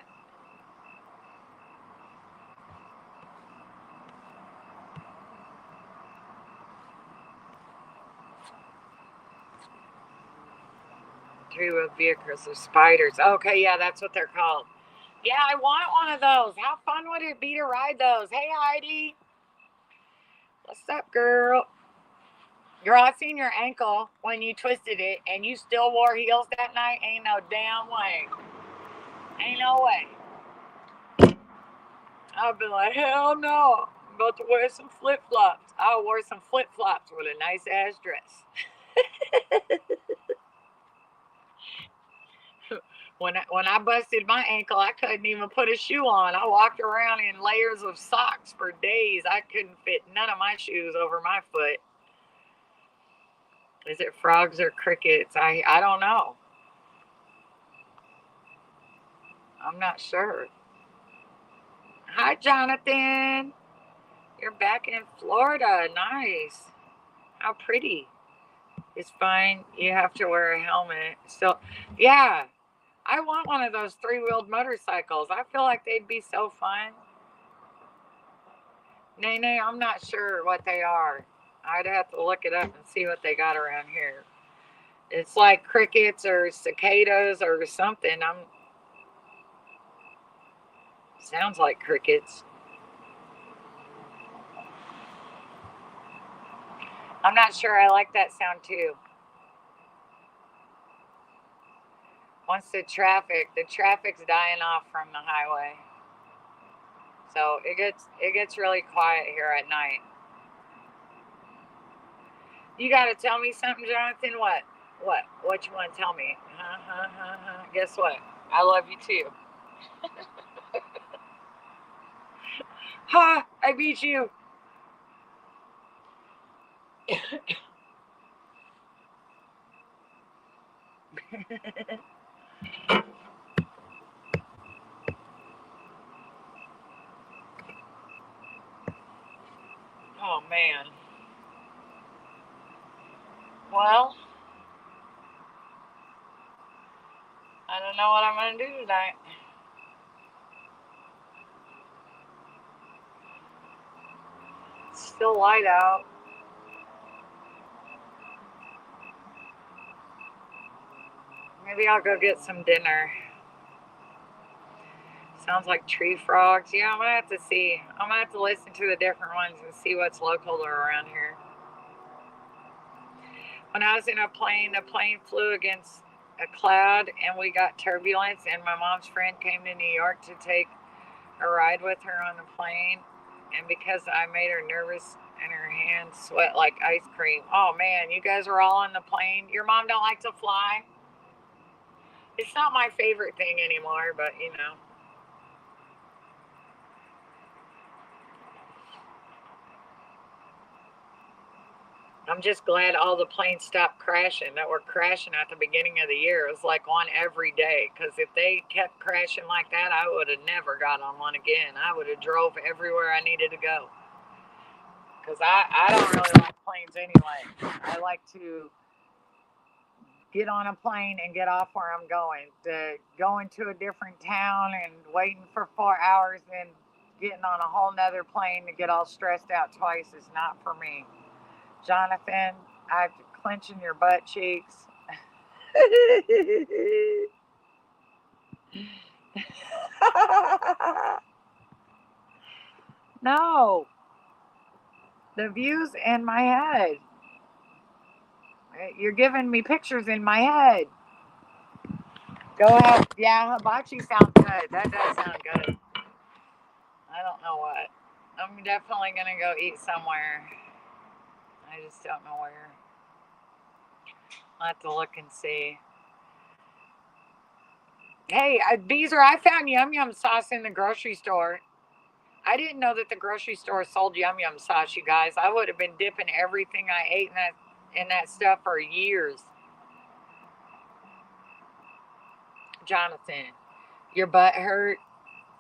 Speaker 1: Three-wheeled vehicles are spiders. Okay, yeah, that's what they're called. Yeah, I want one of those. How fun would it be to ride those? Hey, Heidi. What's up, girl? Girl, I seen your ankle when you twisted it, and you still wore heels that night? Ain't no damn way. Ain't no way. I've been like, hell no. I'm about to wear some flip-flops. I wore some flip-flops with a nice-ass dress. When I busted my ankle, I couldn't even put a shoe on. I walked around in layers of socks for days. I couldn't fit none of my shoes over my foot. Is it frogs or crickets? I don't know. I'm not sure. Hi, Jonathan. You're back in Florida. Nice. How pretty. It's fine. You have to wear a helmet. So, yeah. I want one of those three-wheeled motorcycles. I feel like they'd be so fun. Nay, I'm not sure what they are. I'd have to look it up and see what they got around here. It's like crickets or cicadas or something. Sounds like crickets. I'm not sure I like that sound too. Once the traffic's dying off from the highway. So it gets really quiet here at night. You gotta tell me something, Jonathan. What? What you want to tell me? Guess what? I love you too. Ha! I beat you. Oh man. Well, I don't know what I'm gonna do tonight. It's still light out. Maybe I'll go get some dinner. Sounds like tree frogs. Yeah, I'm gonna have to see. I'm gonna have to listen to the different ones and see what's local around here. When I was in a plane, the plane flew against a cloud and we got turbulence, and my mom's friend came to New York to take a ride with her on the plane, and because I made her nervous and her hands sweat like ice cream. Oh man, you guys were all on the plane. Your mom don't like to fly? It's not my favorite thing anymore, but you know. I'm just glad all the planes stopped crashing that were crashing at the beginning of the year. It was like one every day, because if they kept crashing like that, I would have never got on one again. I would have drove everywhere I needed to go, because I don't really like planes anyway. I like to get on a plane and get off where I'm going. Going to a different town and waiting for 4 hours and getting on a whole nother plane to get all stressed out twice is not for me. Jonathan, I'm clenching your butt cheeks. No, the view's in my head. You're giving me pictures in my head. Go ahead. Yeah, hibachi sounds good. That does sound good. I don't know what. I'm definitely going to go eat somewhere. I just don't know where. I'll have to look and see. Hey, Beezer, I found Yum Yum sauce in the grocery store. I didn't know that the grocery store sold Yum Yum sauce, you guys. I would have been dipping everything I ate in that stuff for years. Jonathan, your butt hurt.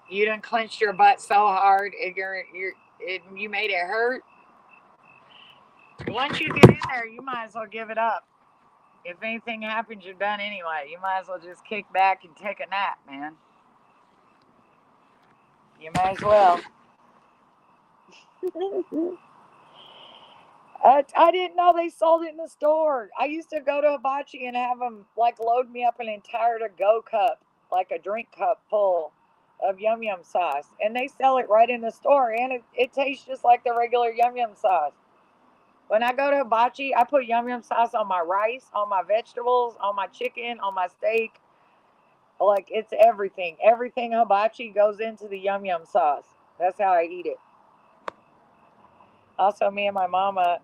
Speaker 1: You done clenched your butt so hard, you made it hurt. Once you get in there, you might as well give it up. If anything happens, you're done anyway. You might as well just kick back and take a nap, man. You might as well. I didn't know they sold it in the store. I used to go to Hibachi and have them like load me up an entire to-go cup, like a drink cup full of Yum Yum sauce. And they sell it right in the store, and it tastes just like the regular Yum Yum sauce. When I go to Hibachi, I put Yum Yum sauce on my rice, on my vegetables, on my chicken, on my steak. Like, it's everything. Everything Hibachi goes into the Yum Yum sauce. That's how I eat it. Also, me and my mama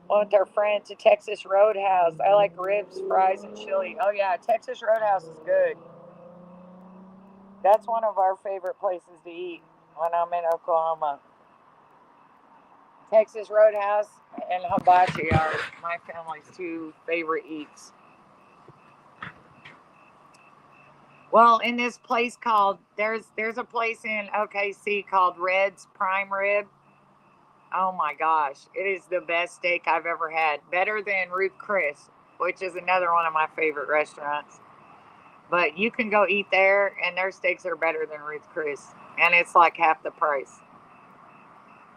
Speaker 1: went with our friend to Texas Roadhouse. I like ribs, fries, and chili. Oh yeah, Texas Roadhouse is good. That's one of our favorite places to eat when I'm in Oklahoma. Texas Roadhouse and Hibachi are my family's two favorite eats. Well, in this place called there's a place in OKC called Red's Prime Rib. Oh my gosh, it is the best steak I've ever had. Better than Ruth Chris, which is another one of my favorite restaurants. But you can go eat there, and their steaks are better than Ruth Chris, and it's like half the price.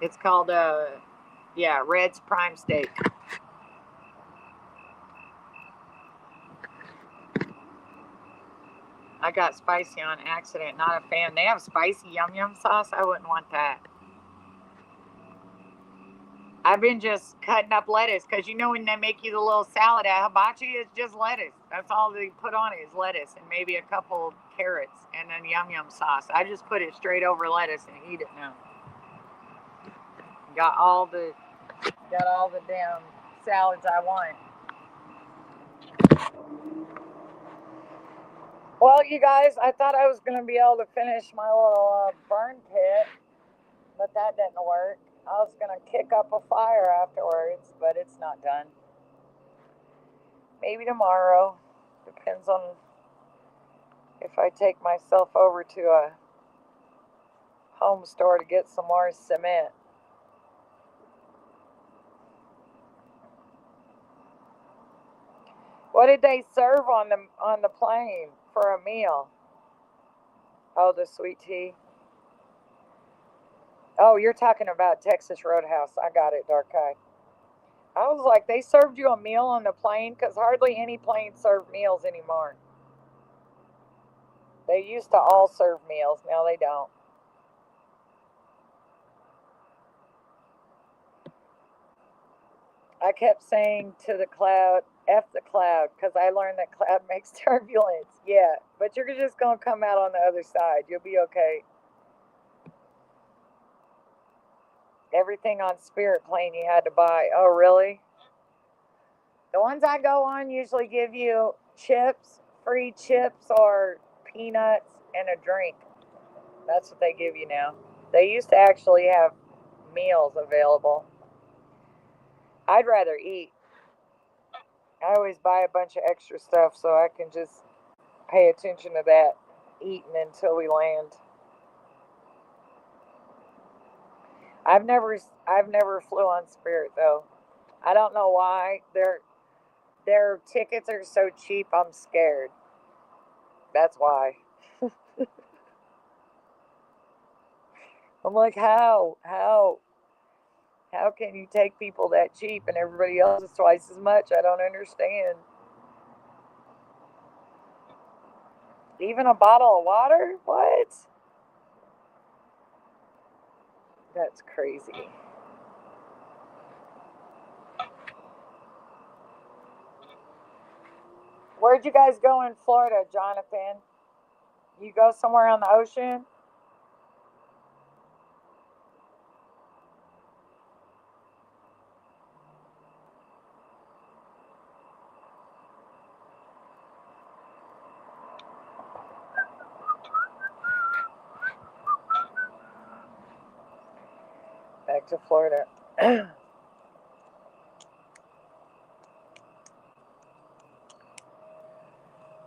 Speaker 1: It's called Red's Prime Steak. I got spicy on accident. Not a fan. They have spicy Yum Yum sauce. I wouldn't want that. I've been just cutting up lettuce because you know when they make you the little salad at hibachi, it's just lettuce. That's all they put on it is lettuce and maybe a couple carrots and then yum yum sauce. I just put it straight over lettuce and eat it now. Got all the damn salads I want. Well, you guys, I thought I was gonna be able to finish my little burn pit, but that didn't work. I was gonna kick up a fire afterwards, but it's not done. Maybe tomorrow. Depends on if I take myself over to a home store to get some more cement. What did they serve on the plane for a meal? Oh, the sweet tea. Oh, you're talking about Texas Roadhouse. I got it, Dark Eye. I was like, they served you a meal on the plane? Because hardly any planes serve meals anymore. They used to all serve meals. Now they don't. I kept saying to the cloud, F the cloud, because I learned that cloud makes turbulence. Yeah, but you're just going to come out on the other side. You'll be okay. Everything on Spirit Plane you had to buy. Oh, really? The ones I go on usually give you chips, free chips, or peanuts and a drink. That's what they give you now. They used to actually have meals available. I'd rather eat. I always buy a bunch of extra stuff so I can just pay attention to that eating until we land. I've never flew on Spirit though. I don't know why. Their tickets are so cheap. I'm scared. That's why. I'm like, how can you take people that cheap and everybody else is twice as much? I don't understand. Even a bottle of water? What? That's crazy. Where'd you guys go in Florida, Jonathan? You go somewhere on the ocean? Back to Florida.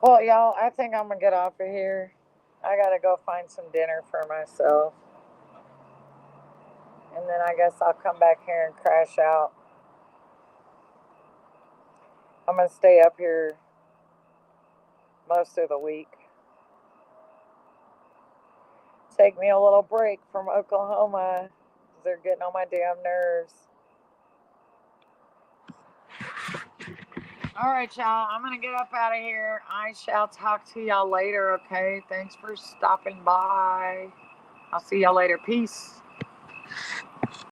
Speaker 1: Well, y'all, I think I'm gonna get off of here. I gotta go find some dinner for myself. And then I guess I'll come back here and crash out. I'm gonna stay up here most of the week. Take me a little break from Oklahoma. They're getting on my damn nerves. All right, y'all. I'm going to get up out of here. I shall talk to y'all later, okay? Thanks for stopping by. I'll see y'all later. Peace.